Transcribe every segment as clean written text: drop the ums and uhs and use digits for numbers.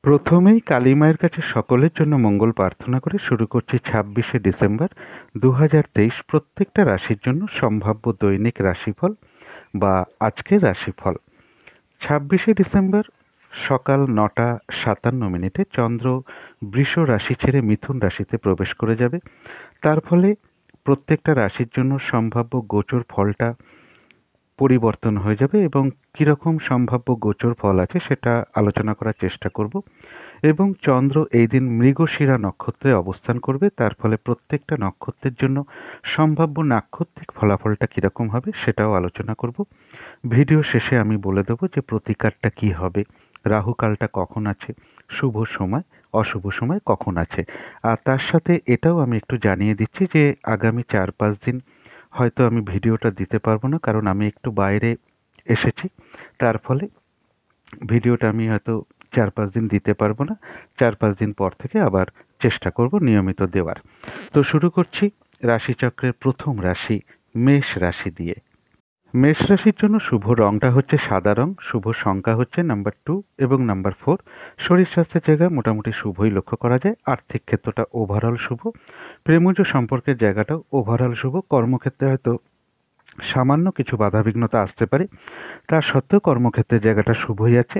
প্রথমেই কালী মায়ের কাছে সকলের জন্য মঙ্গল প্রার্থনা করে শুরু করছি 26শে ডিসেম্বর 2023 প্রত্যেকটা রাশির জন্য সম্ভাব্য দৈনিক রাশিফল বা আজকের রাশিফল। 26শে ডিসেম্বর সকাল 9:57 চন্দ্র বৃষ রাশি ছেড়ে মিথুন রাশিতে প্রবেশ করে যাবে। তার ফলে প্রত্যেকটা রাশির জন্য সম্ভাব্য গোচর ফলটা পরিবর্তন হয়ে যাবে এবং কীরকম সম্ভাব্য গোচর ফল আছে সেটা আলোচনা করার চেষ্টা করব। এবং চন্দ্র এই দিন মৃগশিরা নক্ষত্রে অবস্থান করবে, তার ফলে প্রত্যেকটা নক্ষত্রের জন্য সম্ভাব্য নাক্ষত্রিক ফলাফলটা কীরকম হবে সেটাও আলোচনা করব। ভিডিও শেষে আমি বলে দেবো যে প্রতিকারটা কী হবে, রাহুকালটা কখন আছে, শুভ সময় অশুভ সময় কখন আছে। আর তার সাথে এটাও আমি একটু জানিয়ে দিচ্ছি যে আগামী 4-5 দিন হয়তো আমি ভিডিওটা দিতে পারবো না, কারণ আমি একটু বাইরে এসেছি। তার ফলে ভিডিওটা আমি হয়তো 4-5 দিন দিতে পারবো না। 4-5 দিন পর থেকে আবার চেষ্টা করব নিয়মিত দেওয়ার। তো শুরু করছি রাশিচক্রের প্রথম রাশি মেষ রাশি দিয়ে। মেষ রাশির জন্য শুভ রংটা হচ্ছে সাদা রং, শুভ সংখ্যা হচ্ছে নাম্বার 2 এবং নাম্বার 4। শরীর স্বাস্থ্যের জায়গায় মোটামুটি শুভই লক্ষ্য করা যায়। আর্থিক ক্ষেত্রটা ওভারঅল শুভ, প্রেমজ সম্পর্কের জায়গাটাও ওভারঅল শুভ। কর্মক্ষেত্রে হয়তো সামান্য কিছু বাধাবিঘ্নতা আসতে পারে, তা সত্ত্বেও কর্মক্ষেত্রের জায়গাটা শুভই আছে।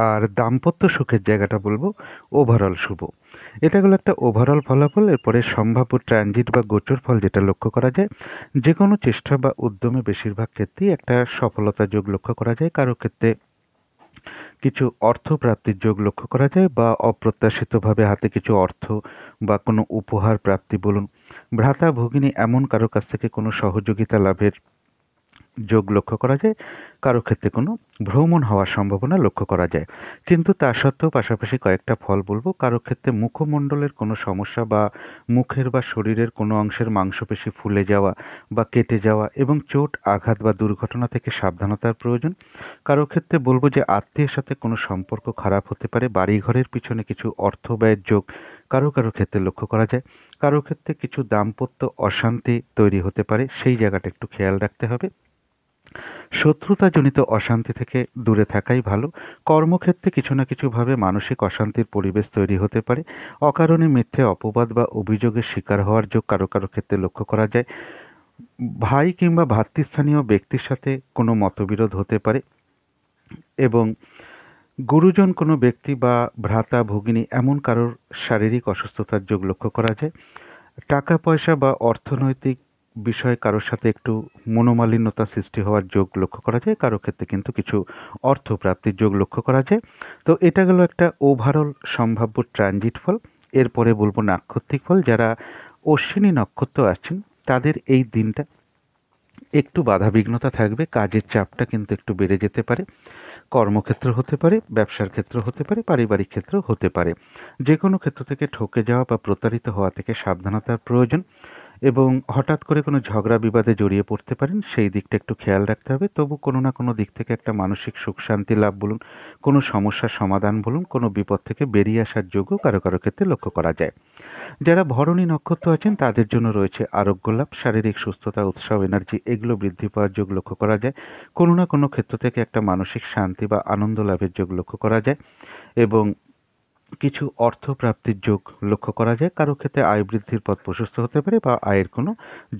আর দাম্পত্য সুখের জায়গাটা বলবো ওভারঅল শুভ। এটা গেলো একটা ওভারঅল ফলাফল। এরপরে সম্ভাব্য ট্রানজিট বা গোচর ফল যেটা লক্ষ্য করা যায়, যে কোনো চেষ্টা বা উদ্যমে বেশিরভাগ ক্ষেত্রেই একটা সফলতা যোগ লক্ষ্য করা যায়। কারো ক্ষেত্রে কিছু অর্থ প্রাপ্তির যোগ লক্ষ্য করা যায়, বা অপ্রত্যাশিতভাবে হাতে কিছু অর্থ বা কোনো উপহার প্রাপ্তি বলুন, ভ্রাতা ভগিনী এমন কারো কাছ থেকে কোনো সহযোগিতা লাভের যোগ লক্ষ্য করা যায়। কারো ক্ষেত্রে কোনো ভ্রমণ হওয়ার সম্ভাবনা লক্ষ্য করা যায়। কিন্তু তা সত্ত্বেও পাশাপাশি কয়েকটা ফল বলবো। কারো ক্ষেত্রে মুখমণ্ডলের কোনো সমস্যা বা মুখের বা শরীরের কোনো অংশের মাংসপেশি ফুলে যাওয়া বা কেটে যাওয়া এবং চোট আঘাত বা দুর্ঘটনা থেকে সাবধানতার প্রয়োজন। কারো ক্ষেত্রে বলবো যে আত্মীয়ের সাথে কোনো সম্পর্ক খারাপ হতে পারে, বাড়িঘরের পিছনে কিছু অর্থ ব্যয়ের যোগ কারো কারো ক্ষেত্রে লক্ষ্য করা যায়। কারো ক্ষেত্রে কিছু দাম্পত্য অশান্তি তৈরি হতে পারে, সেই জায়গাটা একটু খেয়াল রাখতে হবে। শত্রুতাজনিত অশান্তি থেকে দূরে থাকাই ভালো। কর্মক্ষেত্রে কিছু না কিছুভাবে মানসিক অশান্তির পরিবেশ তৈরি হতে পারে। অকারণে মিথ্যে অপবাদ বা অভিযোগের শিকার হওয়ার যোগ কারো কারো ক্ষেত্রে লক্ষ্য করা যায়। ভাই কিংবা ভ্রাতৃস্থানীয় ব্যক্তির সাথে কোনো মতবিরোধ হতে পারে এবং গুরুজন কোনো ব্যক্তি বা ভ্রাতা ভগিনী এমন কারোর শারীরিক অসুস্থতার যোগ লক্ষ্য করা যায়। টাকা পয়সা বা অর্থনৈতিক বিষয়ে কারোর সাথে একটু মনোমালিন্যতা সৃষ্টি হওয়ার যোগ লক্ষ্য করা যায়। কারো ক্ষেত্রে কিন্তু কিছু অর্থ প্রাপ্তির যোগ লক্ষ্য করা যায়। তো এটা গেল একটা ওভারঅল সম্ভাব্য ট্রানজিট ফল। এরপরে বলবো নাক্ষত্রিক ফল। যারা অশ্বিনী নক্ষত্র আছেন তাদের এই দিনটা একটু বাধাবিঘ্নতা থাকবে, কাজের চাপটা কিন্তু একটু বেড়ে যেতে পারে। কর্মক্ষেত্র হতে পারে, ব্যবসার ক্ষেত্র হতে পারে, পারিবারিক ক্ষেত্র হতে পারে। যে কোনো ক্ষেত্র থেকে ঠকে যাওয়া বা প্রতারিত হওয়া থেকে সাবধানতার প্রয়োজন এবং হঠাৎ করে কোনো ঝগড়া বিবাদে জড়িয়ে পড়তে পারেন, সেই দিকটা একটু খেয়াল রাখতে হবে। তবু কোনো না কোনো দিক থেকে একটা মানসিক সুখ শান্তি লাভ বলুন, কোনো সমস্যার সমাধান বলুন, কোনো বিপদ থেকে বেরিয়ে আসার যোগও কারো কারো ক্ষেত্রে লক্ষ্য করা যায়। যারা ভরণী নক্ষত্র আছেন তাদের জন্য রয়েছে আরোগ্য লাভ, শারীরিক সুস্থতা, উৎসাহ, এনার্জি এগুলো বৃদ্ধি পাওয়ার যোগ লক্ষ্য করা যায়। কোনো না কোনো ক্ষেত্র থেকে একটা মানসিক শান্তি বা আনন্দ লাভের যোগ লক্ষ্য করা যায় এবং কিছু অর্থ প্রাপ্তির যোগ লক্ষ্য করা যায়। কারো ক্ষেত্রে আয় বৃদ্ধির পথ প্রশস্ত হতে পারে বা আয়ের কোনো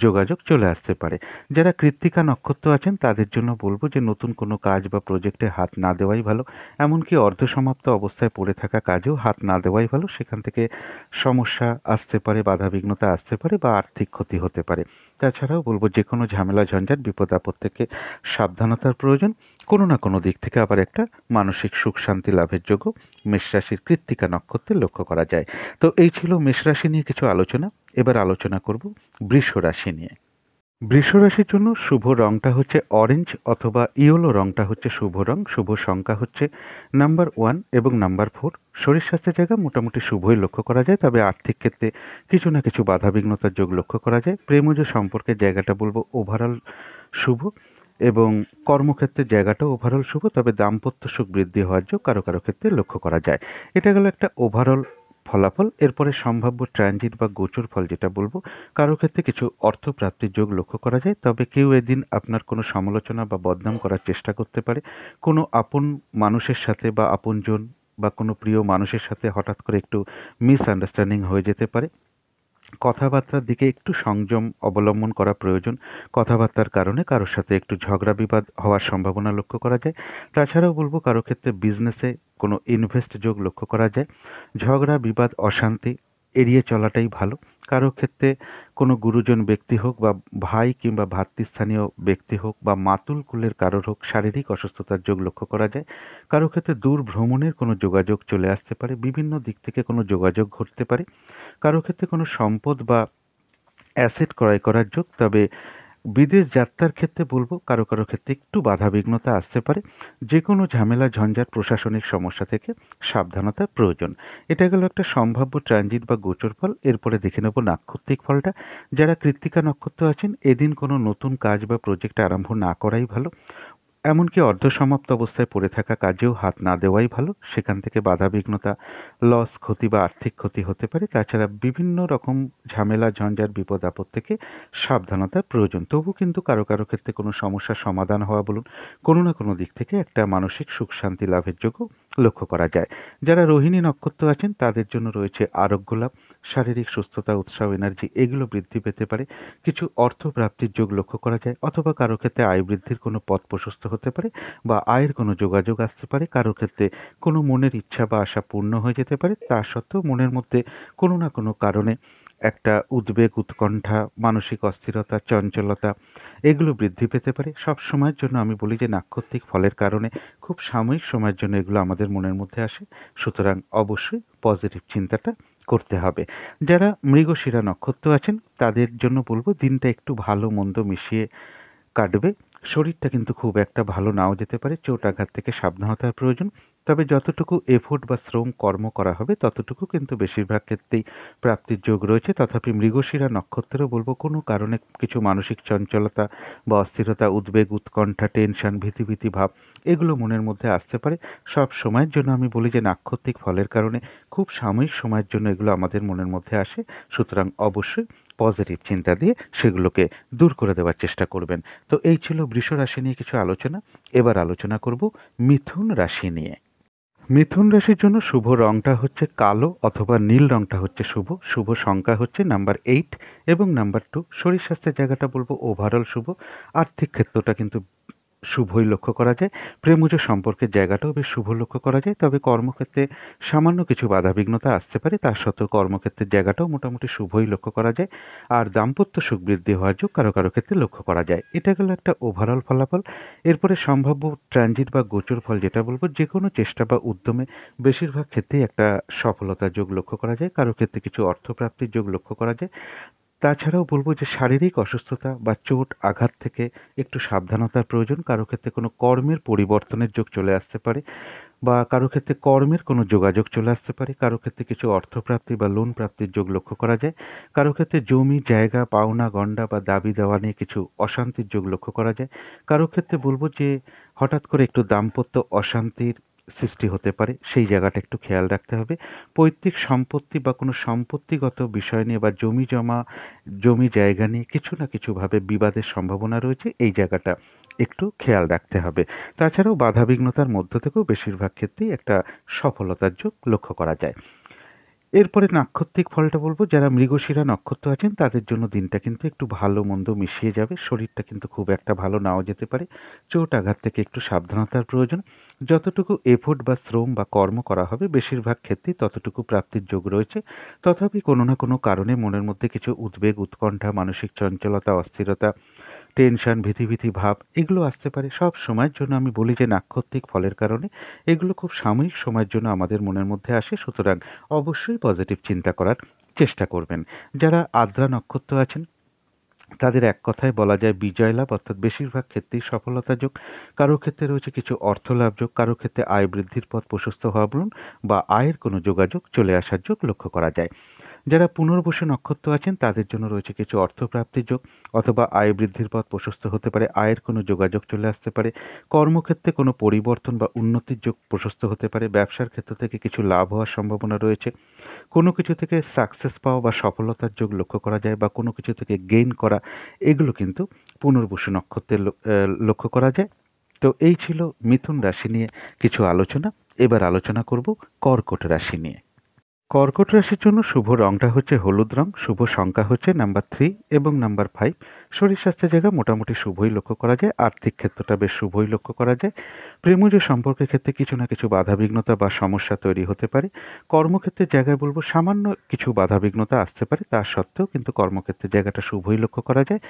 যোগাযোগ চলে আসতে পারে। যারা কৃত্তিকা নক্ষত্র আছেন তাদের জন্য বলবো যে নতুন কোনো কাজ বা প্রজেক্টে হাত না দেওয়াই ভালো। এমনকি অর্ধসমাপ্ত অবস্থায় পড়ে থাকা কাজেও হাত না দেওয়াই ভালো। সেখান থেকে সমস্যা আসতে পারে, বাধাবিঘ্নতা আসতে পারে বা আর্থিক ক্ষতি হতে পারে। তাছাড়াও বলবো যে কোনো ঝামেলা ঝঞ্ঝাট বিপদ আপদ থেকে সাবধানতার প্রয়োজন। কোনো না কোনো দিক থেকে আবার একটা মানসিক সুখ শান্তি লাভের যোগও মেষ রাশির কৃত্তিকা নক্ষত্রে লক্ষ্য করা যায়। তো এই ছিল মেষ রাশি নিয়ে কিছু আলোচনা। এবার আলোচনা করব বৃষ রাশি নিয়ে। বৃষ রাশির জন্য শুভ রংটা হচ্ছে অরেঞ্জ অথবা ইয়েলো রংটা হচ্ছে শুভ রং। শুভ সংখ্যা হচ্ছে নাম্বার 1 এবং নাম্বার 4। শরীর স্বাস্থ্যের জায়গা মোটামুটি শুভই লক্ষ্য করা যায়, তবে আর্থিক ক্ষেত্রে কিছু না কিছু বাধাবিঘ্নতার যোগ লক্ষ্য করা যায়। প্রেমজ সম্পর্কের জায়গাটা বলবো ওভারঅল শুভ এবং কর্মক্ষেত্রের জায়গাটাও ওভারঅল শুভ, তবে দাম্পত্য সুখ বৃদ্ধি হওয়ার যোগ কারো কারো ক্ষেত্রে লক্ষ্য করা যায়। এটা গেল একটা ওভারঅল ফলাফল। এরপরে সম্ভাব্য ট্রানজিট বা গোচর ফল যেটা বলবো, কারো ক্ষেত্রে কিছু অর্থ প্রাপ্তির যোগ লক্ষ্য করা যায়, তবে কেউ এদিন আপনার কোনো সমালোচনা বা বদনাম করার চেষ্টা করতে পারে। কোনো আপন মানুষের সাথে বা আপনজন বা কোনো প্রিয় মানুষের সাথে হঠাৎ করে একটু মিসআন্ডারস্ট্যান্ডিং হয়ে যেতে পারে। কথাবার্তার দিকে একটু সংযম অবলম্বন করা প্রয়োজন। কথাবার্তার কারণে কারোর সাথে একটু ঝগড়া বিবাদ হওয়ার সম্ভাবনা লক্ষ্য করা যায়। তাছাড়াও বলব কারো ক্ষেত্রে বিজনেসে কোনো ইনভেস্ট যোগ লক্ষ্য করা যায়। ঝগড়া বিবাদ অশান্তি এড়িয়ে চলাটাই ভালো। কারো ক্ষেত্রে কোনো গুরুজন ব্যক্তি হোক বা ভাই কিংবা ভাতৃস্থানীয় ব্যক্তি হোক বা মাতুল কুলের কারোর হোক শারীরিক অসুস্থতার যোগ লক্ষ্য করা যায়। কারো ক্ষেত্রে দূর ভ্রমণের কোনো যোগাযোগ চলে আসতে পারে, বিভিন্ন দিক থেকে কোনো যোগাযোগ ঘটতে পারে। কারো ক্ষেত্রে কোনো সম্পদ বা অ্যাসেট ক্রয় করার যোগ। তবে বিদেশ যাত্রার ক্ষেত্রে বলব কারো কারো ক্ষেত্রে একটু বাধাবিঘ্নতা আসতে পারে। যে কোনো ঝামেলা ঝঞ্ঝাট প্রশাসনিক সমস্যা থেকে সাবধানতার প্রয়োজন। এটা গেল একটা সম্ভাব্য ট্রানজিট বা গোচর ফল। এরপরে দেখে নেব নাক্ষত্রিক ফলটা। যারা কৃত্তিকা নক্ষত্র আছেন এদিন কোনো নতুন কাজ বা প্রজেক্ট আরম্ভ না করাই ভালো। এমনকি অর্ধসমাপ্ত অবস্থায় পড়ে থাকা কাজেও হাত না দেওয়াই ভালো। সেখান থেকে বাধাবিঘ্নতা, লস, ক্ষতি বা আর্থিক ক্ষতি হতে পারে। তাছাড়া বিভিন্ন রকম ঝামেলা ঝঞ্ঝাট বিপদ আপদ থেকে সাবধানতার প্রয়োজন। তবু কিন্তু কারো কারো ক্ষেত্রে কোনো সমস্যার সমাধান হওয়া বলুন, কোনো না কোনো দিক থেকে একটা মানসিক সুখ শান্তি লাভের যোগও লক্ষ্য করা যায়। যারা রোহিণী নক্ষত্র আছেন তাদের জন্য রয়েছে আরোগ্য লাভ, শারীরিক সুস্থতা, উৎসাহ, এনার্জি এগুলো বৃদ্ধি পেতে পারে। কিছু অর্থ প্রাপ্তির যোগ লক্ষ্য করা যায়, অথবা কারো ক্ষেত্রে আয় বৃদ্ধির কোনো পথ প্রশস্ত হতে পারে বা আয়ের কোনো যোগাযোগ আসতে পারে। কারো ক্ষেত্রে কোনো মনের ইচ্ছা বা আশা পূর্ণ হয়ে যেতে পারে। তা সত্ত্বেও মনের মধ্যে কোনো না কোনো কারণে একটা উদ্বেগ, উৎকণ্ঠা, মানসিক অস্থিরতা, চঞ্চলতা এগুলো বৃদ্ধি পেতে পারে। সব সময়ের জন্য আমি বলি যে নাক্ষত্রিক ফলের কারণে খুব সাময়িক সময়ের জন্য এগুলো আমাদের মনের মধ্যে আসে। সুতরাং অবশ্যই পজিটিভ চিন্তাটা করতে হবে। যারা মৃগশিরা নক্ষত্র আছেন তাদের জন্য বলবো দিনটা একটু ভালো মন্দ মিশিয়ে কাটবে। শরীরটা কিন্তু খুব একটা ভালো নাও যেতে পারে। চোট আঘাত থেকে সাবধানতার প্রয়োজন। তবে যতটুকু এফোর্ট বা শ্রম কর্ম করা হবে ততটুকু কিন্তু বেশিরভাগ ক্ষেত্রেই প্রাপ্তির যোগ রয়েছে। তথাপি মৃগশিরা নক্ষত্রেও বলবো কোনো কারণে কিছু মানসিক চঞ্চলতা বা অস্থিরতা, উদ্বেগ, উৎকণ্ঠা, টেনশন, ভীতি ভাব এগুলো মনের মধ্যে আসতে পারে। সব সময়ের জন্য আমি বলি যে নাক্ষত্রিক ফলের কারণে খুব সাময়িক সময়ের জন্য এগুলো আমাদের মনের মধ্যে আসে। সুতরাং অবশ্যই পজিটিভ চিন্তা দিয়ে সেগুলোকে দূর করে দেওয়ার চেষ্টা করবেন। তো এই ছিল বৃষ রাশি নিয়ে কিছু আলোচনা। এবার আলোচনা করব মিথুন রাশি নিয়ে। মিথুন রাশির জন্য শুভ রংটা হচ্ছে কালো অথবা নীল রংটা হচ্ছে শুভ। শুভ সংখ্যা হচ্ছে নাম্বার 8 এবং নাম্বার 2। শরীর স্বাস্থ্যের জায়গাটা বলবো ওভারঅল শুভ। আর্থিক ক্ষেত্রটা কিন্তু শুভই লক্ষ্য করা যায়। প্রেমজ সম্পর্কের জায়গাটাও বেশ শুভ লক্ষ্য করা যায়। তবে কর্মক্ষেত্রে সামান্য কিছু বাধাবিঘ্নতা আসতে পারে। তার সত্ত্বেও কর্মক্ষেত্রের জায়গাটাও মোটামুটি শুভই লক্ষ্য করা যায়। আর দাম্পত্য সুখ বৃদ্ধি হওয়ার যোগ কারো কারো ক্ষেত্রে লক্ষ্য করা যায়। এটা গেল একটা ওভারঅল ফলাফল। এরপরে সম্ভাব্য ট্রানজিট বা গোচর ফল যেটা বলবো, যে কোনো চেষ্টা বা উদ্যমে বেশিরভাগ ক্ষেত্রেই একটা সফলতার যোগ লক্ষ্য করা যায়। কারো ক্ষেত্রে কিছু অর্থপ্রাপ্তির যোগ লক্ষ্য করা যায়। তাছাড়াও বলবো যে শারীরিক অসুস্থতা বা চোট আঘাত থেকে একটু সাবধানতার প্রয়োজন। কারো ক্ষেত্রে কোনো কর্মের পরিবর্তনের যোগ চলে আসতে পারে বা কারো ক্ষেত্রে কর্মের কোনো যোগাযোগ চলে আসতে পারে। কারো ক্ষেত্রে কিছু অর্থপ্রাপ্তি বা লোন প্রাপ্তির যোগ লক্ষ্য করা যায়। কারো ক্ষেত্রে জমি জায়গা পাওনা গণ্ডা বা দাবি দেওয়া নিয়ে কিছু অশান্তির যোগ লক্ষ্য করা যায়। কারো ক্ষেত্রে বলবো যে হঠাৎ করে একটু দাম্পত্য অশান্তির সৃষ্টি হতে পারে, সেই জায়গাটা একটু খেয়াল রাখতে হবে। পৈতৃক সম্পত্তি বা কোনো সম্পত্তিগত বিষয় নিয়ে বা জমি জায়গা নিয়ে কিছু না কিছুভাবে বিবাদের সম্ভাবনা রয়েছে, এই জায়গাটা একটু খেয়াল রাখতে হবে। তাছাড়াও বাধাবিঘ্নতার মধ্য থেকেও বেশিরভাগ ক্ষেত্রেই একটা সফলতার যোগ লক্ষ্য করা যায়। এরপরে নাক্ষত্রিক ফলটা বলবো, যারা মৃগশিরা নক্ষত্র আছেন তাদের জন্য দিনটা কিন্তু একটু ভালো মন্দ মিশিয়ে যাবে। শরীরটা কিন্তু খুব একটা ভালো নাও যেতে পারে। চোট আঘাত থেকে একটু সাবধানতার প্রয়োজন। যতটুকু এফোর্ট বা শ্রম বা কর্ম করা হবে বেশিরভাগ ক্ষেত্রেই ততটুকু প্রাপ্তির যোগ রয়েছে। তথাপি কোনো না কোনো কারণে মনের মধ্যে কিছু উদ্বেগ, উৎকণ্ঠা, মানসিক চঞ্চলতা, অস্থিরতা, টেনশন, ভীতি ভাব এগুলো আসতে পারে। সব সময়ের জন্য আমি বলি যে নাক্ষত্রিক ফলের কারণে এগুলো খুব সাময়িক সময়ের জন্য আমাদের মনের মধ্যে আসে। সুতরাং অবশ্যই পজিটিভ চিন্তা করার চেষ্টা করবেন। যারা আদ্রা নক্ষত্র আছেন তাদের এক কথায় বলা যায় বিজয় লাভ, অর্থাৎ বেশিরভাগ ক্ষেত্রেই সফলতা যোগ। কারো ক্ষেত্রে রয়েছে কিছু অর্থ লাভ যোগ, কারো ক্ষেত্রে আয় বৃদ্ধির পথ প্রশস্ত হওয়া বলুন বা আয়ের কোনো যোগাযোগ চলে আসার যোগ লক্ষ্য করা যায়। যারা পুনর্বসু নক্ষত্র আছেন তাদের জন্য রয়েছে কিছু অর্থপ্রাপ্তির যোগ অথবা আয় বৃদ্ধির পথ প্রশস্ত হতে পারে, আয়ের কোনো যোগাযোগ চলে আসতে পারে। কর্মক্ষেত্রে কোনো পরিবর্তন বা উন্নতির যোগ প্রশস্ত হতে পারে। ব্যবসার ক্ষেত্র থেকে কিছু লাভ হওয়ার সম্ভাবনা রয়েছে। কোনো কিছু থেকে সাকসেস পাওয়া বা সফলতার যোগ লক্ষ্য করা যায় বা কোনো কিছু থেকে গেইন করা, এগুলো কিন্তু পুনর্বসু নক্ষত্রের লক্ষ্য করা যায়। তো এই ছিল মিথুন রাশি নিয়ে কিছু আলোচনা। এবার আলোচনা করব কর্কট রাশি নিয়ে। কর্কট রাশির জন্য শুভ রংটা হচ্ছে হলুদ রং, শুভ সংখ্যা হচ্ছে নাম্বার 3 এবং নাম্বার 5। শরীর স্বাস্থ্যের জায়গা মোটামুটি শুভই লক্ষ্য করা যায়, আর্থিক ক্ষেত্রটা বেশ শুভই লক্ষ্য করা যায়। প্রেমজ সম্পর্কের ক্ষেত্রে কিছু না কিছু বাধাবিঘ্নতা বা সমস্যা তৈরি হতে পারে। কর্মক্ষেত্রের জায়গায় বলবো সামান্য কিছু বাধাবিঘ্নতা আসতে পারে, তা সত্ত্বেও কিন্তু কর্মক্ষেত্রের জায়গাটা শুভই লক্ষ্য করা যায়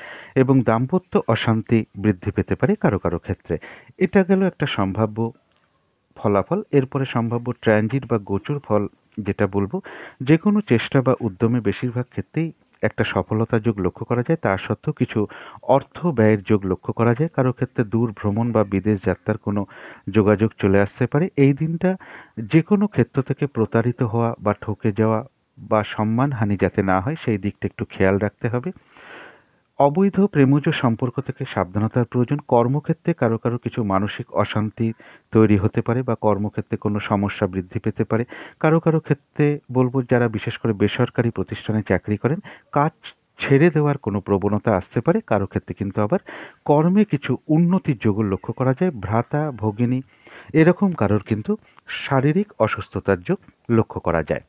এবং দাম্পত্য অশান্তি বৃদ্ধি পেতে পারে কারো কারো ক্ষেত্রে। এটা গেল একটা সম্ভাব্য ফলাফল। এরপরে সম্ভাব্য ট্রানজিট বা গোচর ফল যেটা বলবো, যে কোনো চেষ্টা বা উদ্যমে বেশিরভাগ ক্ষেত্রেই একটা সফলতার যোগ লক্ষ্য করা যায়, তা সত্ত্বেও কিছু অর্থ ব্যয়ের যোগ লক্ষ্য করা যায়। কারো ক্ষেত্রে দূর ভ্রমণ বা বিদেশ যাত্রার কোনো যোগাযোগ চলে আসতে পারে। এই দিনটা যে কোনো ক্ষেত্র থেকে প্রতারিত হওয়া বা ঠকে যাওয়া বা সম্মানহানি যাতে না হয় সেই দিকটা একটু খেয়াল রাখতে হবে। অবৈধ প্রেমজ সম্পর্ক থেকে সাবধানতার প্রয়োজন। কর্মক্ষেত্রে কারো কারো কিছু মানসিক অশান্তি তৈরি হতে পারে বা কর্মক্ষেত্রে কোনো সমস্যা বৃদ্ধি পেতে পারে। কারো কারো ক্ষেত্রে বলবো, যারা বিশেষ করে বেসরকারি প্রতিষ্ঠানে চাকরি করেন, কাজ ছেড়ে দেওয়ার কোনো প্রবণতা আসতে পারে। কারো ক্ষেত্রে কিন্তু আবার কর্মে কিছু উন্নতির যোগও লক্ষ্য করা যায়। ভ্রাতা ভগিনী এরকম কারোর কিন্তু শারীরিক অসুস্থতার যোগ লক্ষ্য করা যায়।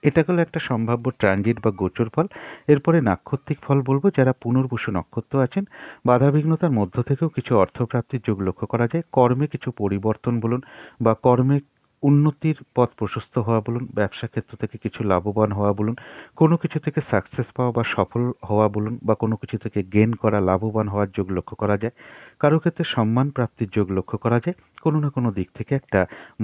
এটা গেল একটা সম্ভাব্য ট্রানজিট বা গোচর ফল। এরপরে নাক্ষত্রিক ফল বলবো, যারা পুনর্বসু নক্ষত্র আছেন, বাধাবিঘ্নতার মধ্য থেকেও কিছু অর্থপ্রাপ্তির যোগ লক্ষ্য করা যায়। কর্মে কিছু পরিবর্তন বলুন বা কর্মে উন্নতির পথ প্রশস্ত হওয়া বলুন, ব্যবসা ক্ষেত্র থেকে কিছু লাভবান হওয়া বলুন, কোনো কিছু থেকে সাকসেস পাওয়া বা সফল হওয়া বলুন, বা কোনো কিছু থেকে গেন করা, লাভবান হওয়ার যোগ লক্ষ্য করা যায়। কারো ক্ষেত্রে সম্মান প্রাপ্তির যোগ লক্ষ্য করা যায়। কোনো না কোনো দিক থেকে একটা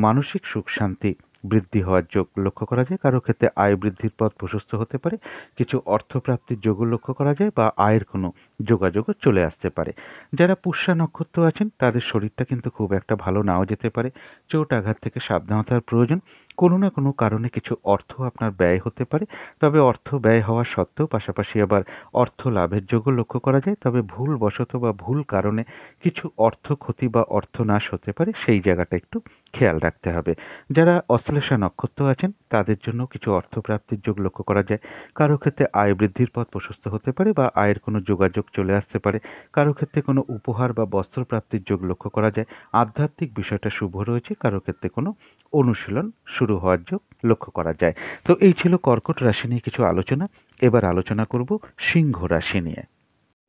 মানসিক সুখ শান্তি বৃদ্ধি হওয়ার যোগ লক্ষ্য করা যায়। কারো ক্ষেত্রে আয় বৃদ্ধির পথ প্রশস্ত হতে পারে, কিছু অর্থপ্রাপ্তির যোগও লক্ষ্য করা যায় বা আয়ের কোনো যোগাযোগও চলে আসতে পারে। যারা পুষ্যা নক্ষত্র আছেন, তাদের শরীরটা কিন্তু খুব একটা ভালো নাও যেতে পারে। চোট আঘাত থেকে সাবধানতার প্রয়োজন। কোনো না কোনো কারণে কিছু অর্থ আপনার ব্যয় হতে পারে, তবে অর্থ ব্যয় হওয়া সত্ত্বেও পাশাপাশি আবার অর্থ লাভের যোগও লক্ষ্য করা যায়। তবে ভুলবশত বা ভুল কারণে কিছু অর্থ ক্ষতি বা অর্থনাশ হতে পারে, সেই জায়গাটা একটু খেয়াল রাখতে হবে। যারা অশ্লেষা নক্ষত্র আছেন, তাদের জন্য কিছু অর্থপ্রাপ্তির যোগ লক্ষ্য করা যায়। কারো ক্ষেত্রে আয় বৃদ্ধির পথ প্রশস্ত হতে পারে বা আয়ের কোনো যোগাযোগ চলে আসতে পারে। কারো ক্ষেত্রে কোনো উপহার বা বস্ত্র প্রাপ্তির যোগ লক্ষ্য করা যায়। আধ্যাত্মিক বিষয়টা শুভ রয়েছে। কারো ক্ষেত্রে কোনো অনুশীলন শুরু হওয়ার যোগ লক্ষ্য করা যায়। তো এই ছিল কর্কট রাশি নিয়ে কিছু আলোচনা। এবার আলোচনা করব সিংহ রাশি নিয়ে।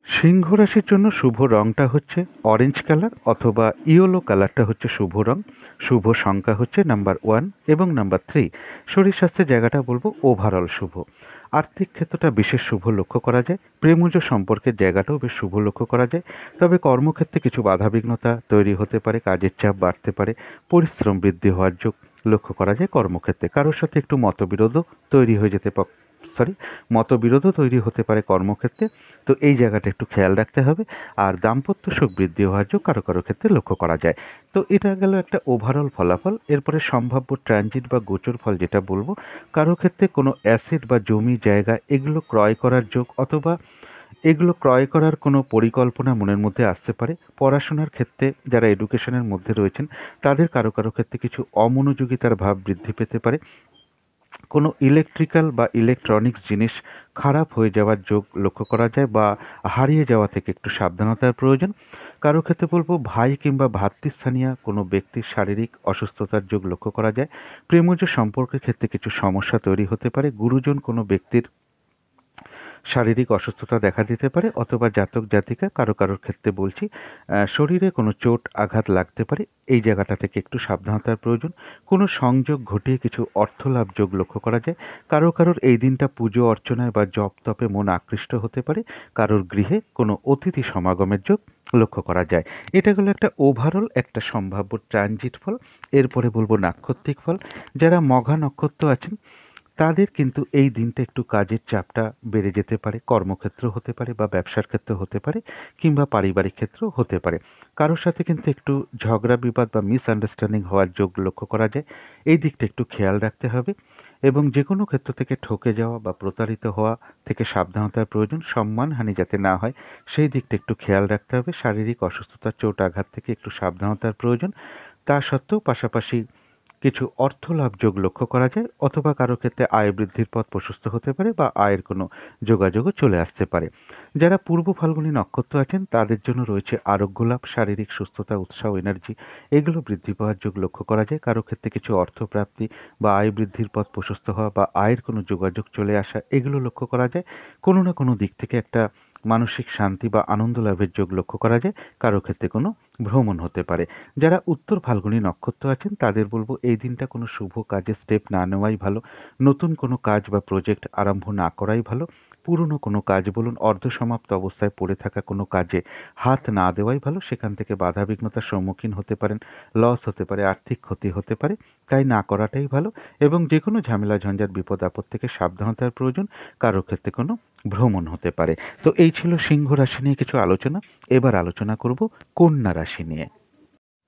সিংহ রাশির জন্য শুভ রংটা হচ্ছে অরেঞ্জ কালার অথবা ইয়েলো কালারটা হচ্ছে শুভ রং। শুভ সংখ্যা হচ্ছে নাম্বার 1 এবং নাম্বার 3। শরীর স্বাস্থ্যের জায়গাটা বলবো ওভারঅল শুভ। আর্থিক ক্ষেত্রটা বিশেষ শুভ লক্ষ্য করা যায়। প্রেমজ সম্পর্কের জায়গাটাও বেশ শুভ লক্ষ্য করা যায়। তবে কর্মক্ষেত্রে কিছু বাধাবিঘ্নতা তৈরি হতে পারে, কাজের চাপ বাড়তে পারে, পরিশ্রম বৃদ্ধি হওয়ার যোগ লক্ষ্য করা যায়। কর্মক্ষেত্রে কারোর সাথে একটু মতবিরোধও তৈরি হয়ে যেতে মতবিরোধও তৈরি হতে পারে কর্মক্ষেত্রে। তো এই জায়গাটা একটু খেয়াল রাখতে হবে। আর দাম্পত্য সুখ বৃদ্ধি হওয়ার যোগ কারো কারো ক্ষেত্রে লক্ষ্য করা যায়। তো এটা গেল একটা ওভারঅল ফলাফল। এরপরে সম্ভাব্য ট্রানজিট বা গোচর ফল যেটা বলবো, কারো ক্ষেত্রে কোনো অ্যাসেট বা জমি জায়গা এগুলো ক্রয় করার যোগ অথবা এগুলো ক্রয় করার কোনো পরিকল্পনা মনের মধ্যে আসতে পারে। পড়াশোনার ক্ষেত্রে যারা এডুকেশনের মধ্যে রয়েছেন, তাদের কারো কারো ক্ষেত্রে কিছু অমনোযোগিতার ভাব বৃদ্ধি পেতে পারে। কোনো ইলেকট্রিক্যাল বা ইলেকট্রনিক্স জিনিস খারাপ হয়ে যাওয়ার যোগ লক্ষ্য করা যায় বা হারিয়ে যাওয়া থেকে একটু সাবধানতার প্রয়োজন। কারো ক্ষেত্রে বলবো ভাই কিংবা ভাতৃস্থানীয় কোনো ব্যক্তির শারীরিক অসুস্থতার যোগ লক্ষ্য করা যায়। প্রেমজ সম্পর্কের ক্ষেত্রে কিছু সমস্যা তৈরি হতে পারে। গুরুজন কোনো ব্যক্তির শারীরিক অসুস্থতা দেখা দিতে পারে অথবা জাতক জাতিকা কারো কারোর ক্ষেত্রে বলছি শরীরে কোনো চোট আঘাত লাগতে পারে। এই জায়গাটা থেকে একটু সাবধানতার প্রয়োজন। কোনো সংযোগ ঘটিয়ে কিছু অর্থলাভ যোগ লক্ষ্য করা যায়। কারো কারোর এই দিনটা পুজো অর্চনায় বা জপ তপে মন আকৃষ্ট হতে পারে। কারোর গৃহে কোনো অতিথি সমাগমের যোগ লক্ষ্য করা যায়। এটা হলো একটা ওভারঅল একটা সম্ভাব্য ট্রানজিট ফল। এরপরে বলবো নাক্ষত্রিক ফল। যারা মঘা নক্ষত্র আছেন, তাদের কিন্তু এই দিনটা একটু কাজের চাপটা বেড়ে যেতে পারে। কর্মক্ষেত্র হতে পারে বা ব্যবসার ক্ষেত্রে হতে পারে কিংবা পারিবারিক ক্ষেত্রেও হতে পারে। কারোর সাথে কিন্তু একটু ঝগড়া বিবাদ বা মিসআন্ডারস্ট্যান্ডিং হওয়ার যোগ লক্ষ্য করা যায়। এই দিকটা একটু খেয়াল রাখতে হবে এবং যে কোনো ক্ষেত্র থেকে ঠকে যাওয়া বা প্রতারিত হওয়া থেকে সাবধানতার প্রয়োজন। সম্মানহানি যাতে না হয় সেই দিকটা একটু খেয়াল রাখতে হবে। শারীরিক অসুস্থতা চোট আঘাত থেকে একটু সাবধানতার প্রয়োজন। তা সত্ত্বেও পাশাপাশি কিছু অর্থ লাভ যোগ লক্ষ্য করা যায়, অথবা কারো ক্ষেত্রে আয় বৃদ্ধির পথ প্রশস্ত হতে পারে বা আয়ের কোনো যোগাযোগও চলে আসতে পারে। যারা পূর্ব ফাল্গুনী নক্ষত্র আছেন তাদের জন্য রয়েছে আরোগ্য লাভ, শারীরিক সুস্থতা, উৎসাহ, এনার্জি এগুলো বৃদ্ধি পাওয়ার যোগ লক্ষ্য করা যায়। কারো ক্ষেত্রে কিছু অর্থ প্রাপ্তি বা আয় বৃদ্ধির পথ প্রশস্ত হওয়া বা আয়ের কোনো যোগাযোগ চলে আসা এগুলো লক্ষ্য করা যায়। কোনো না কোনো দিক থেকে একটা মানসিক শান্তি বা আনন্দ লাভের যোগ লক্ষ্য করা যায়। কারো ক্ষেত্রে কোনো ভ্রমণ হতে পারে। যারা উত্তর ফাল্গুনী নক্ষত্র আছেন তাদের বলবো এই দিনটা কোনো শুভ কাজে স্টেপ না নেওয়াই ভালো। নতুন কোনো কাজ বা প্রজেক্ট আরম্ভ না করাই ভালো। পুরনো কোনো কাজ বলুন, অর্ধসমাপ্ত অবস্থায় পড়ে থাকা কোনো কাজে হাত না দেওয়াই ভালো। সেখান থেকে বাধাবিঘ্নতার সম্মুখীন হতে পারেন, লস হতে পারে, আর্থিক ক্ষতি হতে পারে, তাই না করাটাই ভালো। এবং যে কোনো ঝামেলা ঝঞ্ঝাট বিপদ আপদ থেকে সাবধানতার প্রয়োজন। কারো ক্ষেত্রে কোনো ভ্রমণ হতে পারে। তো এই ছিল সিংহ রাশি নিয়ে কিছু আলোচনা। এবার আলোচনা করব কন্যা রাশি নিয়ে।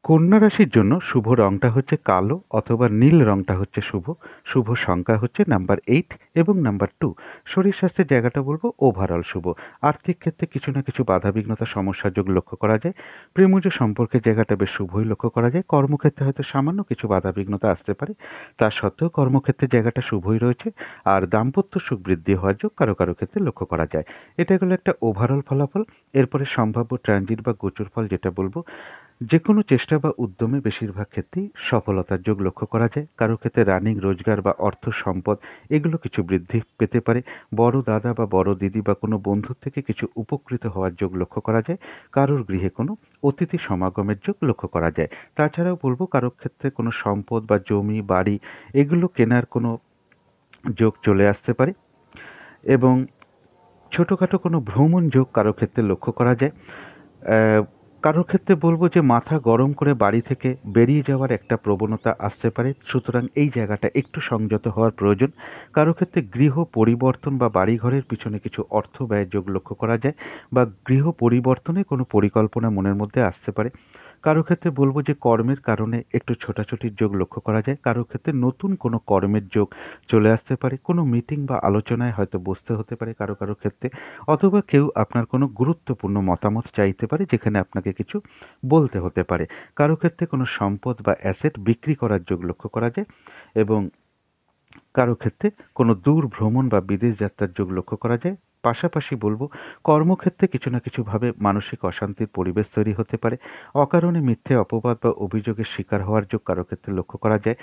কন্যা রাশির জন্য শুভ রংটা হচ্ছে কালো অথবা নীল রংটা হচ্ছে শুভ। শুভ সংখ্যা হচ্ছে নাম্বার 8 এবং নাম্বার 2। শরীর স্বাস্থ্যের জায়গাটা বলবো ওভারঅল শুভ। আর্থিক ক্ষেত্রে কিছু না কিছু বাধাবিঘ্নতা সমস্যার যোগ লক্ষ্য করা যায়। প্রেমজ সম্পর্কের জায়গাটা বেশ শুভই লক্ষ্য করা যায়। কর্মক্ষেত্রে হয়তো সামান্য কিছু বাধাবিঘ্নতা আসতে পারে, তা সত্ত্বেও কর্মক্ষেত্রের জায়গাটা শুভই রয়েছে। আর দাম্পত্য সুখ বৃদ্ধি হওয়ার যোগ কারো কারো ক্ষেত্রে লক্ষ্য করা যায়। এটা গেলো একটা ওভারঅল ফলাফল। এরপরে সম্ভাব্য ট্রানজিট বা গোচর ফল যেটা বলবো, যে কোনো চেষ্টা বা উদ্যমে বেশিরভাগ ক্ষেত্রেই সফলতার যোগ লক্ষ্য করা যায়। কারো ক্ষেত্রে রানিং রোজগার বা অর্থ সম্পদ এগুলো কিছু বৃদ্ধি পেতে পারে। বড় দাদা বা বড় দিদি বা কোনো বন্ধুর থেকে কিছু উপকৃত হওয়ার যোগ লক্ষ্য করা যায়। কারোর গৃহে কোনো অতিথি সমাগমের যোগ লক্ষ্য করা যায়। তাছাড়াও বলবো কারোর ক্ষেত্রে কোনো সম্পদ বা জমি বাড়ি এগুলো কেনার কোনো যোগ চলে আসতে পারে। এবং ছোটোখাটো কোনো ভ্রমণ যোগ কারো ক্ষেত্রে লক্ষ্য করা যায়। কারোর ক্ষেত্রে বলবো যে মাথা গরম করে বাড়ি থেকে বেরিয়ে যাওয়ার একটা প্রবণতা আসতে পারে, সুতরাং এই জায়গাটা একটু সংযত হওয়ার প্রয়োজন। কারো ক্ষেত্রে গৃহ পরিবর্তন বা বাড়িঘরের পিছনে কিছু অর্থ ব্যয়ের যোগ লক্ষ্য করা যায়, বা গৃহ পরিবর্তনে কোনো পরিকল্পনা মনের মধ্যে আসতে পারে। কারো ক্ষেত্রে বলবো যে কর্মের কারণে একটু ছোটাছুটির যোগ লক্ষ্য করা যায়। কারো ক্ষেত্রে নতুন কোনো কর্মের যোগ চলে আসতে পারে। কোনো মিটিং বা আলোচনায় হয়তো বসতে হতে পারে কারো কারো ক্ষেত্রে, অথবা কেউ আপনার কোনো গুরুত্বপূর্ণ মতামত চাইতে পারে যেখানে আপনাকে কিছু বলতে হতে পারে। কারো ক্ষেত্রে কোনো সম্পদ বা অ্যাসেট বিক্রি করার যোগ লক্ষ্য করা যায়। এবং কারো ক্ষেত্রে কোনো দূর ভ্রমণ বা বিদেশ যাত্রার যোগ লক্ষ্য করা যায়। পাশাপাশি বলবো কর্মক্ষেত্রে কিছু না কিছুভাবে মানসিক অশান্তির পরিবেশ তৈরি হতে পারে। অকারণে মিথ্যে অপবাদ বা অভিযোগের শিকার হওয়ার যোগ কারো ক্ষেত্রে লক্ষ্য করা যায়।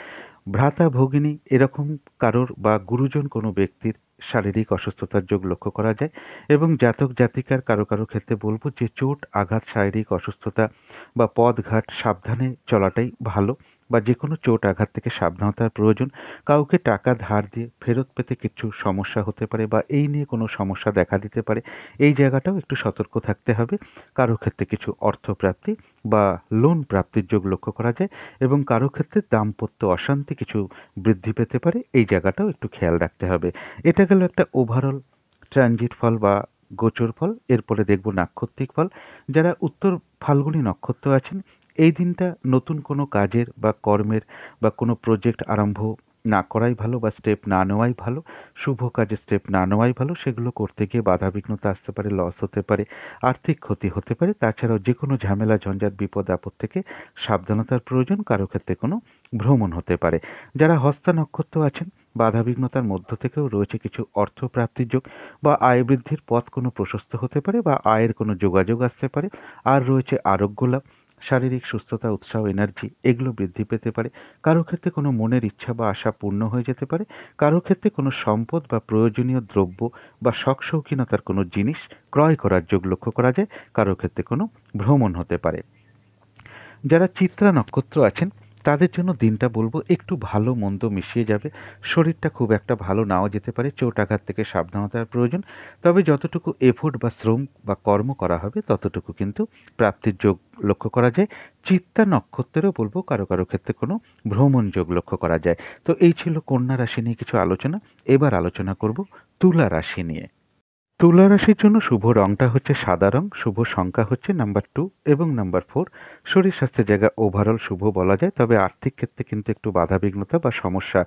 ভ্রাতা ভগিনী এরকম কারোর বা গুরুজন কোনো ব্যক্তির শারীরিক অসুস্থতার যোগ লক্ষ্য করা যায়। এবং জাতক জাতিকার কারো কারো ক্ষেত্রে বলবো যে চোট আঘাত, শারীরিক অসুস্থতা বা পথঘাট সাবধানে চলাটাই ভালো, বা যে কোনো চোট আঘাত থেকে সাবধানতার প্রয়োজন। কাউকে টাকা ধার দিয়ে ফেরত পেতে কিছু সমস্যা হতে পারে, বা এই নিয়ে কোনো সমস্যা দেখা দিতে পারে, এই জায়গাটাও একটু সতর্ক থাকতে হবে। কারো ক্ষেত্রে কিছু অর্থপ্রাপ্তি বা লোন প্রাপ্তির যোগ লক্ষ্য করা যায়। এবং কারো ক্ষেত্রে দাম্পত্য অশান্তি কিছু বৃদ্ধি পেতে পারে, এই জায়গাটাও একটু খেয়াল রাখতে হবে। এটা গেল একটা ওভারঅল ট্রানজিট ফল বা গোচর ফল। এরপরে দেখব নাক্ষত্রিক ফল। যারা উত্তর ফাল্গুনী নক্ষত্র আছেন এই দিনটা নতুন কোনো কাজের বা কর্মের বা কোনো প্রজেক্ট আরম্ভ না করাই ভালো, বা স্টেপ না নেওয়াই ভালো। শুভ কাজে স্টেপ না নেওয়াই ভালো। সেগুলো করতে গিয়ে বাধাবিঘ্নতা আসতে পারে, লস হতে পারে, আর্থিক ক্ষতি হতে পারে। তাছাড়াও যে কোনো ঝামেলা ঝঞ্ঝাট বিপদ আপদ থেকে সাবধানতার প্রয়োজন। কারো ক্ষেত্রে কোনো ভ্রমণ হতে পারে। যারা হস্তা নক্ষত্র আছেন বাধাবিঘ্নতার মধ্য থেকেও রয়েছে কিছু অর্থ প্রাপ্তির যোগ, বা আয় বৃদ্ধির পথ কোনো প্রশস্ত হতে পারে, বা আয়ের কোনো যোগাযোগ আসতে পারে। আর রয়েছে আরোগ্য লাভ, শারীরিক সুস্থতা, উৎসাহ, এনার্জি এগুলো বৃদ্ধি পেতে পারে। কারো ক্ষেত্রে কোনো মনের ইচ্ছা বা আশা পূর্ণ হয়ে যেতে পারে। কারো ক্ষেত্রে কোনো সম্পদ বা প্রয়োজনীয় দ্রব্য বা শখ শৌখিনতার কোনো জিনিস ক্রয় করার যোগ লক্ষ্য করা যায়। কারো ক্ষেত্রে কোনো ভ্রমণ হতে পারে। যারা চিত্রা নক্ষত্র আছেন তাদের জন্য দিনটা বলবো একটু ভালো মন্দ মিশিয়ে যাবে। শরীরটা খুব একটা ভালো নাও যেতে পারে, চোট আঘাত থেকে সাবধানতার প্রয়োজন। তবে যতটুকু এফোর্ট বা শ্রম বা কর্ম করা হবে ততটুকু কিন্তু প্রাপ্তির যোগ লক্ষ্য করা যায়। চিত্তা নক্ষত্রেরও বলবো কারো কারো ক্ষেত্রে কোনো ভ্রমণ যোগ লক্ষ্য করা যায়। তো এই ছিল কন্যা রাশি নিয়ে কিছু আলোচনা। এবার আলোচনা করব তুলা রাশি নিয়ে। তুলা রাশির জন্য শুভ রংটা হচ্ছে সাদা রং, শুভ সংখ্যা হচ্ছে নাম্বার 2 এবং নাম্বার 4। শরীর স্বাস্থ্যের জায়গা ওভারঅল শুভ বলা যায়, তবে আর্থিক ক্ষেত্রে কিন্তু একটু বাধাবিঘ্নতা বা সমস্যা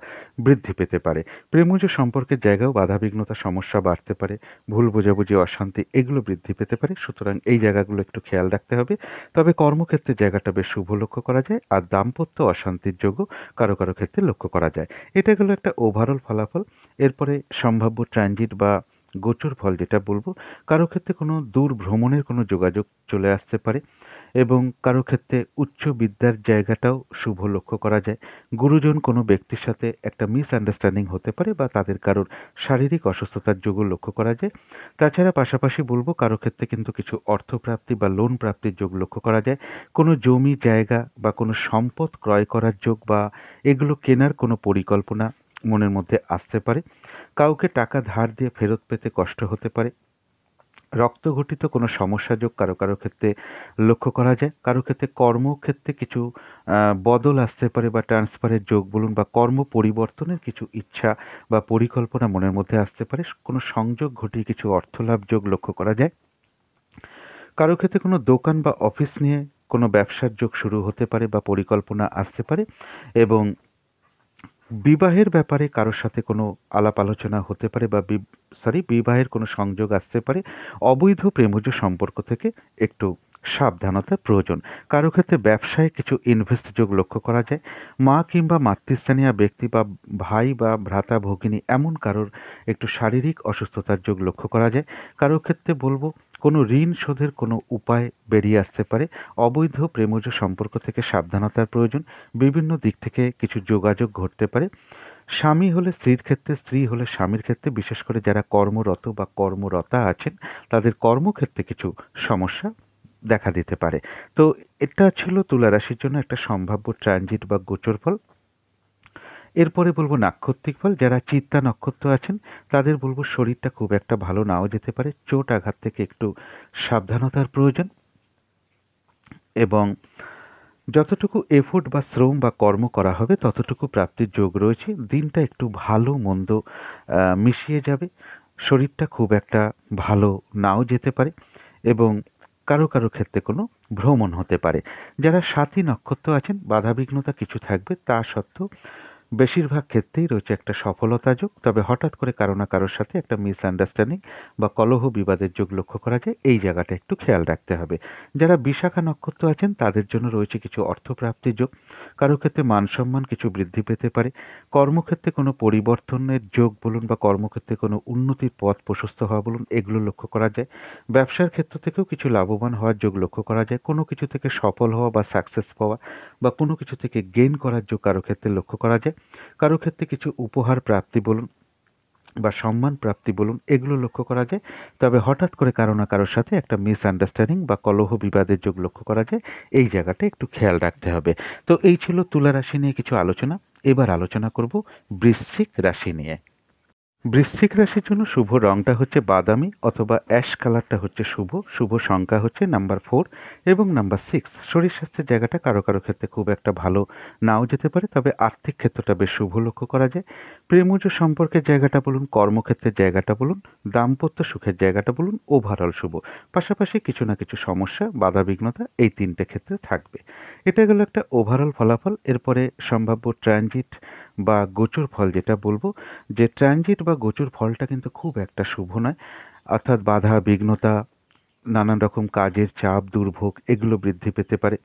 বৃদ্ধি পেতে পারে। প্রেমজ সম্পর্কের জায়গাও বাধাবিঘ্নতা সমস্যা বাড়তে পারে, ভুল বোঝাবুঝি অশান্তি এগুলো বৃদ্ধি পেতে পারে, সুতরাং এই জায়গাগুলো একটু খেয়াল রাখতে হবে। তবে কর্মক্ষেত্রে জায়গাটা বেশ শুভ লক্ষ্য করা যায়, আর দাম্পত্য অশান্তির যোগও কারো কারো ক্ষেত্রে লক্ষ্য করা যায়। এটা গেল একটা ওভারঅল ফলাফল। এরপরে সম্ভাব্য ট্রানজিট বা গোচর ফল যেটা বলবো, কারো ক্ষেত্রে কোনো দূর ভ্রমণের কোনো যোগাযোগ চলে আসতে পারে এবং কারো ক্ষেত্রে উচ্চ বিদ্যার জায়গাটাও শুভ লক্ষ্য করা যায়। গুরুজন কোনো ব্যক্তির সাথে একটা মিসআন্ডারস্ট্যান্ডিং হতে পারে বা তাদের কারোর শারীরিক অসুস্থতার যোগও লক্ষ্য করা যায়। তাছাড়া পাশাপাশি বলবো কারো ক্ষেত্রে কিন্তু কিছু অর্থপ্রাপ্তি বা লোন প্রাপ্তির যোগ লক্ষ্য করা যায়। কোনো জমি জায়গা বা কোনো সম্পদ ক্রয় করার যোগ বা এগুলো কেনার কোনো পরিকল্পনা মনের মধ্যে আসতে পারে। কাউকে টাকা ধার দিয়ে ফেরত পেতে কষ্ট হতে পারে। রক্তঘটিত কোনো সমস্যা যোগ কারো কারো ক্ষেত্রে লক্ষ্য করা যায়। কারো ক্ষেত্রে কর্মক্ষেত্রে কিছু বদল আসতে পারে বা ট্রান্সফারের যোগ বলুন বা কর্ম পরিবর্তনের কিছু ইচ্ছা বা পরিকল্পনা মনের মধ্যে আসতে পারে। কোনো সংযোগ ঘটিয়ে কিছু অর্থলাভ যোগ লক্ষ্য করা যায়। কারো ক্ষেত্রে কোনো দোকান বা অফিস নিয়ে কোনো ব্যবসার যোগ শুরু হতে পারে বা পরিকল্পনা আসতে পারে এবং বিবাহের ব্যাপারে কারোর সাথে কোনো আলাপ আলোচনা হতে পারে বা বিবাহের কোনো সংযোগ আসতে পারে। অবৈধ প্রেমজ সম্পর্ক থেকে একটু সাবধানতার প্রয়োজন। কারো ক্ষেত্রে ব্যবসায় কিছু ইনভেস্ট যোগ লক্ষ্য করা যায়। মা কিংবা মাতৃস্থানীয় ব্যক্তি বা ভাই বা ভ্রাতা ভগিনী এমন কারোর একটু শারীরিক অসুস্থতার যোগ লক্ষ্য করা যায়। কারো ক্ষেত্রে বলবো কোনো ঋণ শোধের কোনো উপায় বেরিয়ে আসতে পারে। অবৈধ প্রেমজ সম্পর্ক থেকে সাবধানতার প্রয়োজন। বিভিন্ন দিক থেকে কিছু যোগাযোগ ঘটতে পারে। স্বামী হলে স্ত্রীর ক্ষেত্রে, স্ত্রী হলে স্বামীর ক্ষেত্রে, বিশেষ করে যারা কর্মরত বা কর্মরতা আছেন তাদের কর্মক্ষেত্রে কিছু সমস্যা দেখা দিতে পারে। তো এটা ছিল তুলা রাশির জন্য একটা সম্ভাব্য ট্রানজিট বা গোচর ফল। এরপরে বলবো নাক্ষত্রিক ফল। যারা চিত্তা নক্ষত্র আছেন তাদের বলবো শরীরটা খুব একটা ভালো নাও যেতে পারে, চোট আঘাত থেকে একটু সাবধানতার প্রয়োজন এবং যতটুকু এফোর্ট বা শ্রম বা কর্ম করা হবে ততটুকু প্রাপ্তির যোগ রয়েছে। দিনটা একটু ভালো মন্দ মিশিয়ে যাবে, শরীরটা খুব একটা ভালো নাও যেতে পারে এবং কারো কারো ক্ষেত্রে কোনো ভ্রমণ হতে পারে। যারা সাথী নক্ষত্র আছেন বাধাবিঘ্নতা কিছু থাকবে, তা সত্ত্বেও বেশিরভাগ ক্ষেত্রেই রয়েছে একটা সফলতা যোগ। তবে হঠাৎ করে কারো না কারোর সাথে একটা মিসআন্ডারস্ট্যান্ডিং বা কলহ বিবাদের যোগ লক্ষ্য করা যায়, এই জায়গাটা একটু খেয়াল রাখতে হবে। যারা বিশাখা নক্ষত্র আছেন তাদের জন্য রয়েছে কিছু অর্থপ্রাপ্তির যোগ। কারো ক্ষেত্রে মান সম্মান কিছু বৃদ্ধি পেতে পারে। কর্মক্ষেত্রে কোনো পরিবর্তনের যোগ বলুন বা কর্মক্ষেত্রে কোনো উন্নতির পথ প্রশস্ত হওয়া বলুন এগুলো লক্ষ্য করা যায়। ব্যবসার ক্ষেত্র থেকেও কিছু লাভবান হওয়ার যোগ লক্ষ্য করা যায়। কোনো কিছু থেকে সফল হওয়া বা সাকসেস পাওয়া বা কোনো কিছু থেকে গেইন করার যোগ কারো ক্ষেত্রে লক্ষ্য করা যায়। কারো ক্ষেত্রে কিছু উপহার প্রাপ্তি বলুন বা সম্মান প্রাপ্তি বলুন এগুলো লক্ষ্য করা যায়। তবে হঠাৎ করে কারো না কারোর সাথে একটা মিসআন্ডারস্ট্যান্ডিং বা কলহ বিবাদের যোগ লক্ষ্য করা যায়, এই জায়গাটা একটু খেয়াল রাখতে হবে। তো এই ছিল তুলা রাশি নিয়ে কিছু আলোচনা। এবার আলোচনা করব বৃশ্চিক রাশি নিয়ে। বৃশ্চিক রাশির জন্য শুভ রংটা হচ্ছে বাদামি অথবা অ্যাশ কালারটা হচ্ছে শুভ। শুভ সংখ্যা হচ্ছে নাম্বার 4 এবং নাম্বার 6। শরীর স্বাস্থ্যের জায়গাটা কারো কারো ক্ষেত্রে খুব একটা ভালো নাও যেতে পারে, তবে আর্থিক ক্ষেত্রটা বেশ শুভ লক্ষ্য করা যায়। প্রেমজ সম্পর্কের জায়গাটা বলুন, কর্মক্ষেত্রের জায়গাটা বলুন, দাম্পত্য সুখের জায়গাটা বলুন ওভারঅল শুভ। পাশাপাশি কিছু না কিছু সমস্যা বাধাবিঘ্নতা এই তিনটে ক্ষেত্রে থাকবে। এটা গেল একটা ওভারঅল ফলাফল। এরপরে সম্ভাব্য ট্রানজিট বা গোচর ফল যেটা বলবো, যে ট্রানজিট বা গোচর ফলটা কিন্তু খুব একটা শুভ নয়। অর্থাৎ বাধা বিঘ্নতা, নানান রকম কাজের চাপ দুর্ভোগ এগুলো বৃদ্ধি পেতে পারে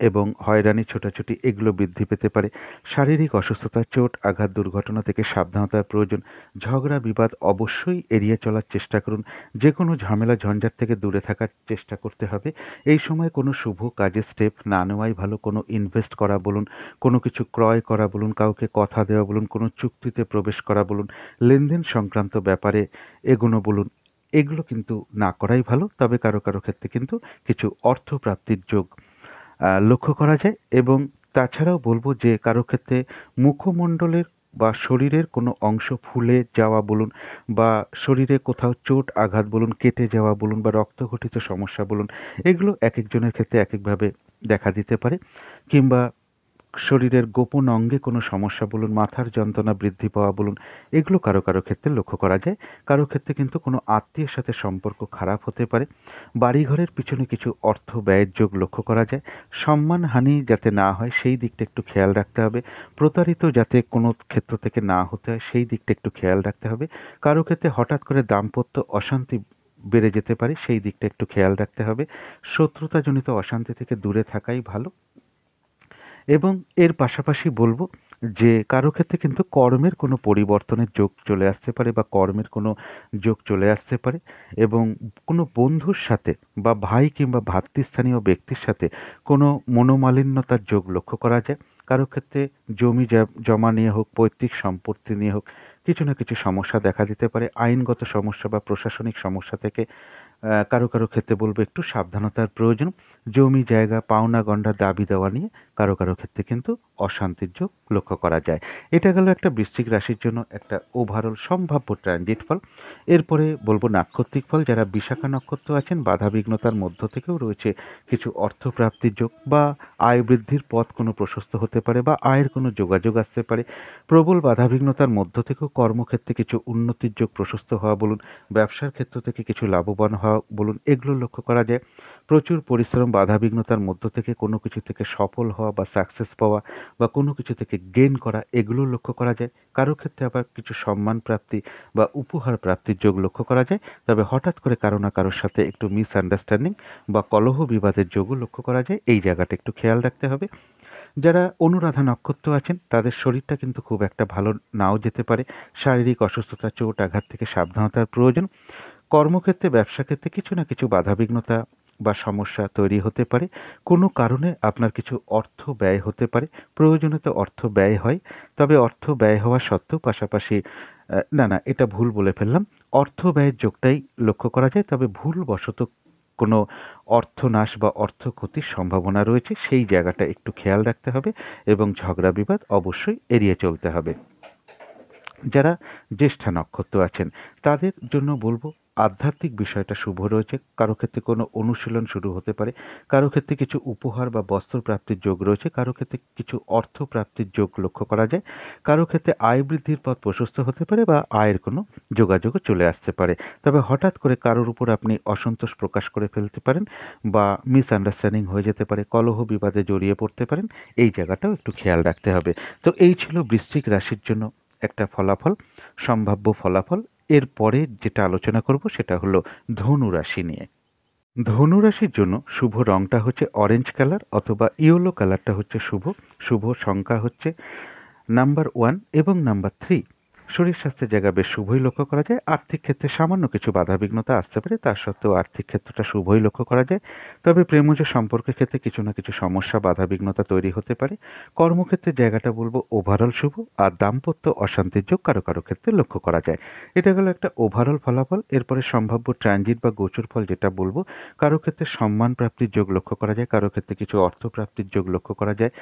এবং হয়রানি ছোটাছুটি এগুলো বৃদ্ধি পেতে পারে। শারীরিক অসুস্থতা, চোট আঘাত দুর্ঘটনা থেকে সাবধানতার প্রয়োজন। ঝগড়া বিবাদ অবশ্যই এড়িয়ে চলার চেষ্টা করুন। যে কোনো ঝামেলা ঝঞ্ঝাট থেকে দূরে থাকার চেষ্টা করতে হবে। এই সময় কোনো শুভ কাজে স্টেপ না নেওয়াই ভালো। কোনো ইনভেস্ট করা বলুন, কোনো কিছু ক্রয় করা বলুন, কাউকে কথা দেওয়া বলুন, কোনো চুক্তিতে প্রবেশ করা বলুন, লেনদেন সংক্রান্ত ব্যাপারে এগোনো বলুন, এগুলো কিন্তু না করাই ভালো। তবে কারো কারো ক্ষেত্রে কিন্তু কিছু অর্থপ্রাপ্তির যোগ লক্ষ্য করা যায় এবং তাছাড়াও বলবো যে কারো ক্ষেত্রে মুখমণ্ডলের বা শরীরের কোনো অংশ ফুলে যাওয়া বলুন বা শরীরে কোথাও চোট আঘাত বলুন, কেটে যাওয়া বলুন বা রক্তঘটিত সমস্যা বলুন, এগুলো এক একজনের ক্ষেত্রে এক একভাবে দেখা দিতে পারে। কিংবা শরীরের গোপন অঙ্গে কোনো সমস্যা বলুন, মাথার যন্ত্রণা বৃদ্ধি পাওয়া বলুন, এগুলো কারো কারো ক্ষেত্রে লক্ষ্য করা যায়। কারো ক্ষেত্রে কিন্তু কোনো আত্মীয়ের সাথে সম্পর্ক খারাপ হতে পারে। বাড়িঘরের পিছনে কিছু অর্থ ব্যয়ের যোগ লক্ষ্য করা যায়। সম্মানহানি যাতে না হয় সেই দিকটা একটু খেয়াল রাখতে হবে। প্রতারিত যাতে কোনো ক্ষেত্র থেকে না হতে হয় সেই দিকটা একটু খেয়াল রাখতে হবে। কারো ক্ষেত্রে হঠাৎ করে দাম্পত্য অশান্তি বেড়ে যেতে পারে, সেই দিকটা একটু খেয়াল রাখতে হবে। শত্রুতাজনিত অশান্তি থেকে দূরে থাকাই ভালো। এবং এর পাশাপাশি বলব যে কারো ক্ষেত্রে কিন্তু কর্মের কোনো পরিবর্তনের যোগ চলে আসতে পারে বা কর্মের কোনো যোগ চলে আসতে পারে, এবং কোনো বন্ধুর সাথে বা ভাই কিংবা ভ্রাতৃস্থানীয় ব্যক্তির সাথে কোনো মনোমালিন্যতার যোগ লক্ষ্য করা যায়। কারো ক্ষেত্রে জমি জমা নিয়ে হোক, পৈতৃক সম্পত্তি নিয়ে হোক, কিছু না কিছু সমস্যা দেখা দিতে পারে। আইনগত সমস্যা বা প্রশাসনিক সমস্যা থেকে কারো কারো ক্ষেত্রে বলবো একটু সাবধানতার প্রয়োজন। জমি জায়গা পাওনা গণ্ডা দাবি দেওয়া নিয়ে কারো কারো ক্ষেত্রে কিন্তু অশান্তির যোগ লক্ষ্য করা যায়। এটা গেল একটা বৃশ্চিক রাশির জন্য একটা ওভারঅল সম্ভাব্য ট্রানজিট ফল। এরপরে বলবো নাক্ষত্রিক ফল। যারা বিশাখা নক্ষত্র আছেন, বাধা বিঘ্নতার মধ্য থেকেও রয়েছে কিছু অর্থপ্রাপ্তির যোগ বা আয় বৃদ্ধির পথ কোনো প্রশস্ত হতে পারে বা আয়ের কোনো যোগাযোগ আসতে পারে। প্রবল বাধাবিঘ্নতার মধ্য থেকেও কর্মক্ষেত্রে কিছু উন্নতির যোগ প্রশস্ত হওয়া বলুন, ব্যবসার ক্ষেত্র থেকে কিছু লাভবান হওয়া বলুন, এগুলো লক্ষ্য করা যায়। প্রচুর পরিশ্রম বাধাবিঘ্নতার মধ্য থেকে কোনো কিছু থেকে সফল হওয়া বা সাকসেস পাওয়া বা কোনো কিছু থেকে গেইন করা, এগুলো লক্ষ্য করা যায়। কারো ক্ষেত্রে আবার কিছু সম্মান প্রাপ্তি বা উপহার প্রাপ্তির যোগ লক্ষ্য করা যায়। তবে হঠাৎ করে কারো না কারোর সাথে একটু মিসআন্ডারস্ট্যান্ডিং বা কলহ বিবাদের যোগও লক্ষ্য করা যায়। এই জায়গাটা একটু খেয়াল রাখতে হবে। যারা অনুরাধা নক্ষত্র আছেন তাদের শরীরটা কিন্তু খুব একটা ভালো নাও যেতে পারে। শারীরিক অসুস্থতা, চোট আঘাত থেকে সাবধানতার প্রয়োজন। কর্মক্ষেত্রে, ব্যবসা ক্ষেত্রে কিছু না কিছু বাধাবিঘ্নতা বা সমস্যা তৈরি হতে পারে। কোনো কারণে আপনার কিছু অর্থ ব্যয় হতে পারে। প্রয়োজনে তো অর্থ ব্যয় হয়, তবে অর্থ ব্যয় হওয়া সত্ত্বেও পাশাপাশি না, এটা ভুল বলে ফেললাম। অর্থ ব্যয়ের যোগটাই লক্ষ্য করা যায়, তবে ভুলবশত কোনো অর্থনাশ বা অর্থ ক্ষতির সম্ভাবনা রয়েছে, সেই জায়গাটা একটু খেয়াল রাখতে হবে এবং ঝগড়া বিবাদ অবশ্যই এড়িয়ে চলতে হবে। যারা জ্যেষ্ঠা নক্ষত্র আছেন তাদের জন্য বলবো আধ্যাত্মিক বিষয়টা শুভ রয়েছে। কারো ক্ষেত্রে কোনো অনুশীলন শুরু হতে পারে, কারো ক্ষেত্রে কিছু উপহার বা বস্ত্র প্রাপ্তির যোগ রয়েছে, কারো ক্ষেত্রে কিছু অর্থ প্রাপ্তির যোগ লক্ষ্য করা যায়, কারো ক্ষেত্রে আয় বৃদ্ধির পথ প্রশস্ত হতে পারে বা আয়ের কোনো যোগাযোগও চলে আসতে পারে। তবে হঠাৎ করে কারোর উপর আপনি অসন্তোষ প্রকাশ করে ফেলতে পারেন বা মিসআন্ডারস্ট্যান্ডিং হয়ে যেতে পারে, কলহ বিবাদে জড়িয়ে পড়তে পারেন। এই জায়গাটাও একটু খেয়াল রাখতে হবে। তো এই ছিল বৃশ্চিক রাশির জন্য একটা ফলাফল, সম্ভাব্য ফলাফল। এরপরে যেটা আলোচনা করব সেটা হলো ধনু রাশি নিয়ে। ধনু রাশির জন্য শুভ রংটা হচ্ছে অরেঞ্জ কালার অথবা ইয়েলো কালারটা হচ্ছে শুভ। শুভ সংখ্যা হচ্ছে নাম্বার 1 এবং নাম্বার 3। শরীর স্বাস্থ্যের জায়গা বেশ শুভই লক্ষ্য করা যায়। আর্থিক ক্ষেত্রে সামান্য কিছু বাধাবিঘ্নতা আসতে পারে, তা সত্ত্বেও আর্থিক ক্ষেত্রটা শুভই লক্ষ্য করা যায়। তবে প্রেমজ সম্পর্কের ক্ষেত্রে কিছু না কিছু সমস্যা বাধাবিঘ্নতা তৈরি হতে পারে। কর্মক্ষেত্রের জায়গাটা বলবো ওভারঅল শুভ, আর দাম্পত্য অশান্তির যোগ কারো কারো ক্ষেত্রে লক্ষ্য করা যায়। এটা গেল একটা ওভারঅল ফলাফল। এরপরে সম্ভাব্য ট্রানজিট বা গোচর ফল যেটা বলবো, কারো ক্ষেত্রে সম্মান প্রাপ্তির যোগ লক্ষ্য করা যায়, কারো ক্ষেত্রে কিছু অর্থ প্রাপ্তির যোগ লক্ষ্য করা যায়।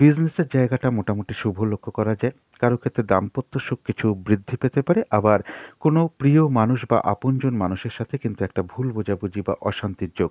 বিজনেসের জায়গাটা মোটামুটি শুভ লক্ষ্য করা যায়। কারো ক্ষেত্রে দাম্পত্য সুখ কিছু বৃদ্ধি পেতে পারে, আবার কোনো প্রিয় মানুষ বা আপনজন মানুষের সাথে কিন্তু একটা ভুল বোঝাবুঝি বা অশান্তির যোগ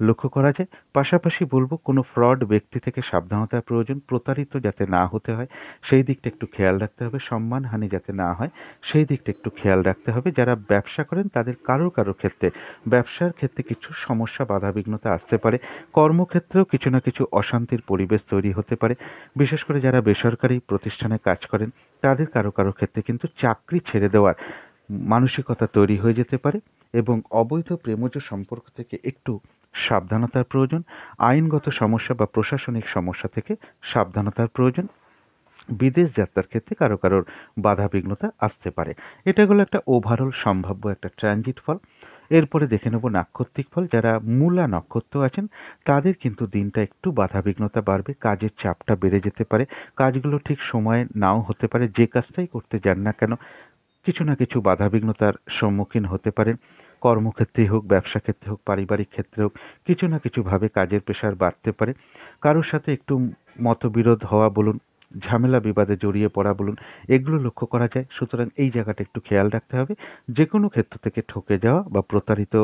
লক্ষ্য করা যায়। পাশাপাশি বলবো কোনো ফ্রড ব্যক্তি থেকে সাবধানতার প্রয়োজন। প্রতারিত যাতে না হতে হয় সেই দিকটা একটু খেয়াল রাখতে হবে। সম্মানহানি যাতে না হয় সেই দিকটা একটু খেয়াল রাখতে হবে। যারা ব্যবসা করেন তাদের কারো ক্ষেত্রে ব্যবসার ক্ষেত্রে কিছু সমস্যা বাধাবিঘ্নতা আসতে পারে। কর্মক্ষেত্রেও কিছু না কিছু অশান্তির পরিবেশ তৈরি হতে পারে। বিশেষ করে যারা বেসরকারি প্রতিষ্ঠানে কাজ করেন তাদের কারো ক্ষেত্রে কিন্তু চাকরি ছেড়ে দেওয়ার মানসিকতা তৈরি হয়ে যেতে পারে, এবং অবৈধ প্রেমজ সম্পর্ক থেকে একটু সাবধানতার প্রয়োজন। আইনগত সমস্যা বা প্রশাসনিক সমস্যা থেকে সাবধানতার প্রয়োজন। বিদেশ যাত্রার ক্ষেত্রে কারোর বাধাবিঘ্নতা আসতে পারে। এটা হলো একটা ওভারঅল সম্ভাব্য একটা ট্রানজিট ফল। এরপরে দেখে নেব নাক্ষত্রিক ফল। যারা মূলা নক্ষত্র আছেন তাদের কিন্তু দিনটা একটু বাধাবিঘ্নতা বাড়বে, কাজের চাপটা বেড়ে যেতে পারে, কাজগুলো ঠিক সময়ে নাও হতে পারে। যে কাজটাই করতে যান না কেন কিছু না কিছু বাধাবিঘ্নতার সম্মুখীন হতে পারেন। কর্মক্ষেত্রেই হোক, ব্যবসা ক্ষেত্রে হোক, পারিবারিক ক্ষেত্রে হোক, কিছু না কিছুভাবে কাজের প্রেশার বাড়তে পারে। কারোর সাথে একটু মতবিরোধ হওয়া বলুন, ঝামেলা বিবাদে জড়িয়ে পড়া বলুন, এগুলো লক্ষ্য করা যায়। সুতরাং এই জায়গাটা একটু খেয়াল রাখতে হবে। যে কোনো ক্ষেত্র থেকে ঠকে যাওয়া বা প্রতারিত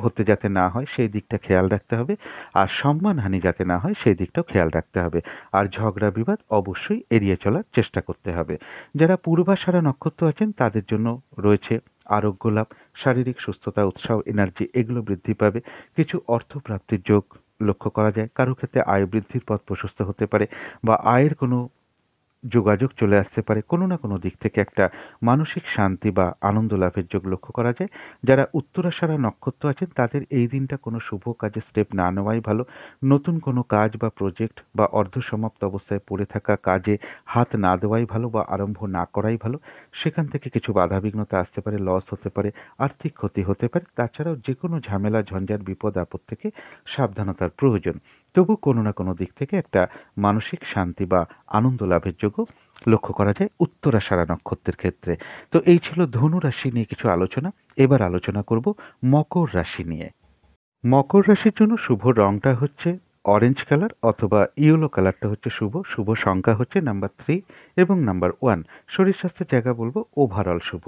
হতে যাতে না হয় সেই দিকটা খেয়াল রাখতে হবে, আর সম্মানহানি যাতে না হয় সেই দিকটাও খেয়াল রাখতে হবে, আর ঝগড়া বিবাদ অবশ্যই এড়িয়ে চলার চেষ্টা করতে হবে। যারা পূর্বাষাঢ়া নক্ষত্র আছেন তাদের জন্য রয়েছে আরোগ্য লাভ, শারীরিক সুস্থতা, উৎসাহ, এনার্জি এগুলো বৃদ্ধি পাবে। কিছু অর্থ প্রাপ্তির যোগ লক্ষ্য করা যায়। কারো ক্ষেত্রে আয় বৃদ্ধির পথ প্রশস্ত হতে পারে বা আয়ের কোনো যোগাযোগ চলে আসতে পারে। কোনো না কোনো দিক থেকে একটা মানসিক শান্তি বা আনন্দ লাভের যোগ লক্ষ্য করা যায়। যারা উত্তরাষাঢ়া নক্ষত্র আছেন তাদের এই দিনটা কোনো শুভ কাজে স্টেপ না নেওয়াই ভালো। নতুন কোনো কাজ বা প্রজেক্ট বা অর্ধসমাপ্ত অবস্থায় পড়ে থাকা কাজে হাত না দেওয়াই ভালো বা আরম্ভ না করাই ভালো। সেখান থেকে কিছু বাধাবিঘ্নতা আসতে পারে, লস হতে পারে, আর্থিক ক্ষতি হতে পারে। তাছাড়াও যেকোনো ঝামেলা, ঝঞ্ঝাট, বিপদ আপদ থেকে সাবধানতার প্রয়োজন। তবু কোনো না কোনো দিক থেকে একটা মানসিক শান্তি বা আনন্দ লাভের যোগও লক্ষ্য করা যায় উত্তরাষাঢ়া নক্ষত্রের ক্ষেত্রে। তো এই ছিল ধনু রাশি নিয়ে কিছু আলোচনা। এবার আলোচনা করব মকর রাশি নিয়ে। মকর রাশির জন্য শুভ রংটা হচ্ছে অরেঞ্জ কালার অথবা ইয়েলো কালারটা হচ্ছে শুভ। শুভ সংখ্যা হচ্ছে নাম্বার 3 এবং নাম্বার 1। শরীর স্বাস্থ্যের জায়গা বলবো ওভারঅল শুভ।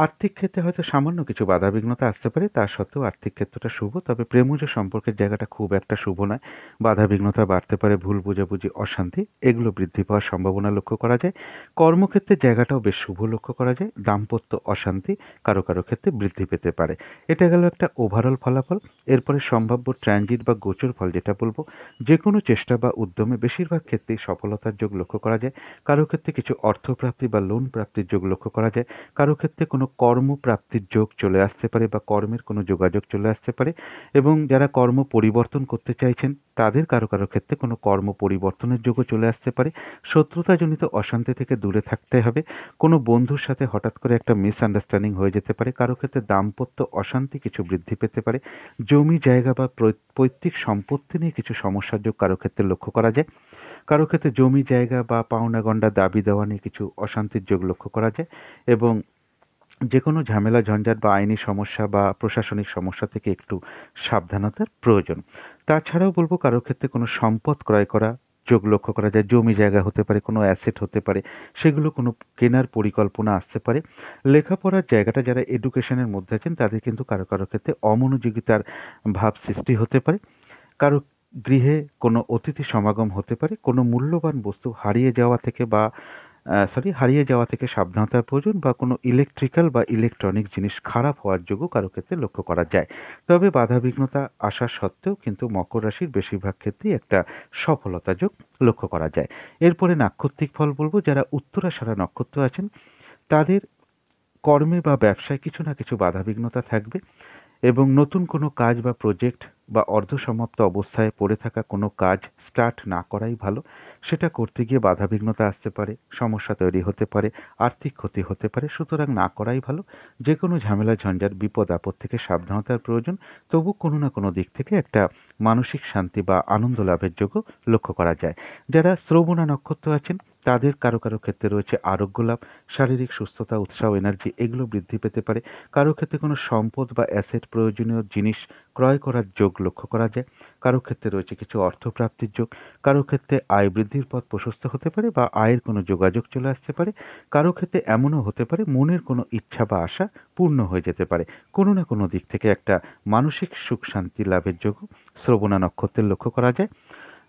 আর্থিক ক্ষেত্রে হয়তো সামান্য কিছু বাধাবিঘ্নতা আসতে পারে, তা সত্ত্বেও আর্থিক ক্ষেত্রটা শুভ। তবে প্রেমজ সম্পর্কের জায়গাটা খুব একটা শুভ নয়। বাধাবিঘ্নতা বাড়তে পারে, ভুল বোঝাবুঝি, অশান্তি এগুলো বৃদ্ধি পাওয়ার সম্ভাবনা লক্ষ্য করা যায়। কর্মক্ষেত্রের জায়গাটাও বেশ শুভ লক্ষ্য করা যায়। দাম্পত্য অশান্তি কারো কারো ক্ষেত্রে বৃদ্ধি পেতে পারে। এটা গেল একটা ওভারঅল ফলাফল। এরপরে সম্ভাব্য ট্রানজিট বা গোচর ফল যেটা বলবো, যে কোনো চেষ্টা বা উদ্যমে বেশিরভাগ ক্ষেত্রেই সফলতার যোগ লক্ষ্য করা যায়। কারো ক্ষেত্রে কিছু অর্থপ্রাপ্তি বা লোন প্রাপ্তির যোগ লক্ষ্য করা যায়। কারো ক্ষেত্রে কোনো কর্মপ্রাপ্তির যোগ চলে আসতে পারে বা কর্মের কোনো যোগাযোগ চলে আসতে পারে, এবং যারা কর্ম পরিবর্তন করতে চাইছেন তাদের কারো কারো ক্ষেত্রে কোনো কর্ম পরিবর্তনের যোগও চলে আসতে পারে। শত্রুতাজনিত অশান্তি থেকে দূরে থাকতে হবে। কোনো বন্ধুর সাথে হঠাৎ করে একটা মিসআন্ডারস্ট্যান্ডিং হয়ে যেতে পারে। কারো ক্ষেত্রে দাম্পত্য অশান্তি কিছু বৃদ্ধি পেতে পারে। জমি জায়গা বা পৈতৃক সম্পত্তি নিয়ে কিছু সমস্যার যোগ কারো ক্ষেত্রে লক্ষ্য করা যায়। কারো ক্ষেত্রে জমি জায়গা বা পাওনা গণ্ডা দাবি দেওয়া নিয়ে কিছু অশান্তির যোগ লক্ষ্য করা যায়, এবং যে কোনো ঝামেলা, ঝঞ্ঝাট বা আইনি সমস্যা বা প্রশাসনিক সমস্যা থেকে একটু সাবধানতার প্রয়োজন। তাছাড়াও বলব কারো ক্ষেত্রে কোনো সম্পদ ক্রয় করা যোগ লক্ষ্য করা যায়। জমি জায়গা হতে পারে, কোনো অ্যাসেট হতে পারে, সেগুলো কোনো কেনার পরিকল্পনা আসতে পারে। লেখাপড়ার জায়গাটা যারা এডুকেশনের মধ্যে আছেন তাদের কিন্তু কারো কারো ক্ষেত্রে অমনোযোগিতার ভাব সৃষ্টি হতে পারে। কারো গৃহে কোনো অতিথি সমাগম হতে পারে। কোনো মূল্যবান বস্তু হারিয়ে যাওয়া থেকে সাবধানতার প্রয়োজন, বা কোনো ইলেকট্রিক্যাল বা ইলেকট্রনিক জিনিস খারাপ হওয়ার যোগও কারো ক্ষেত্রে লক্ষ্য করা যায়। তবে বাধাবিঘ্নতা আসা সত্ত্বেও কিন্তু মকর রাশির বেশিরভাগ ক্ষেত্রেই একটা সফলতা যোগ লক্ষ্য করা যায়। এরপরে নাক্ষত্রিক ফল বলব, যারা উত্তরাষাঢ়া নক্ষত্র আছেন তাদের কর্মে বা ব্যবসায় কিছু না কিছু বাধাবিঘ্নতা থাকবে, এবং নতুন কোনো কাজ বা প্রজেক্ট বা অর্ধসমাপ্ত অবস্থায় পড়ে থাকা কোনো কাজ স্টার্ট না করাই ভালো। সেটা করতে গিয়ে বাধাবিঘ্নতা আসতে পারে, সমস্যা তৈরি হতে পারে, আর্থিক ক্ষতি হতে পারে। সুতরাং না করাই ভালো। যে কোনো ঝামেলা, ঝঞ্ঝাট, বিপদ আপদ থেকে সাবধানতার প্রয়োজন। তবু কোনো না কোনো দিক থেকে একটা মানসিক শান্তি বা আনন্দ লাভের যোগও লক্ষ্য করা যায়। যারা শ্রবণা নক্ষত্র আছেন তাদের কারো কারো ক্ষেত্রে রয়েছে আরোগ্য লাভ, শারীরিক সুস্থতা, উৎসাহ, এনার্জি এগুলো বৃদ্ধি পেতে পারে। কারো ক্ষেত্রে কোনো সম্পদ বা অ্যাসেট, প্রয়োজনীয় জিনিস ক্রয় করার যোগ লক্ষ্য করা যায়। কারো ক্ষেত্রে রয়েছে কিছু অর্থপ্রাপ্তির যোগ। কারো ক্ষেত্রে আয় বৃদ্ধির পথ প্রশস্ত হতে পারে বা আয়ের কোনো যোগাযোগ চলে আসতে পারে। কারো ক্ষেত্রে এমনও হতে পারে মনের কোনো ইচ্ছা বা আশা পূর্ণ হয়ে যেতে পারে। কোনো না কোনো দিক থেকে একটা মানসিক সুখ শান্তি লাভের যোগও শ্রবণা নক্ষত্রের লক্ষ্য করা যায়।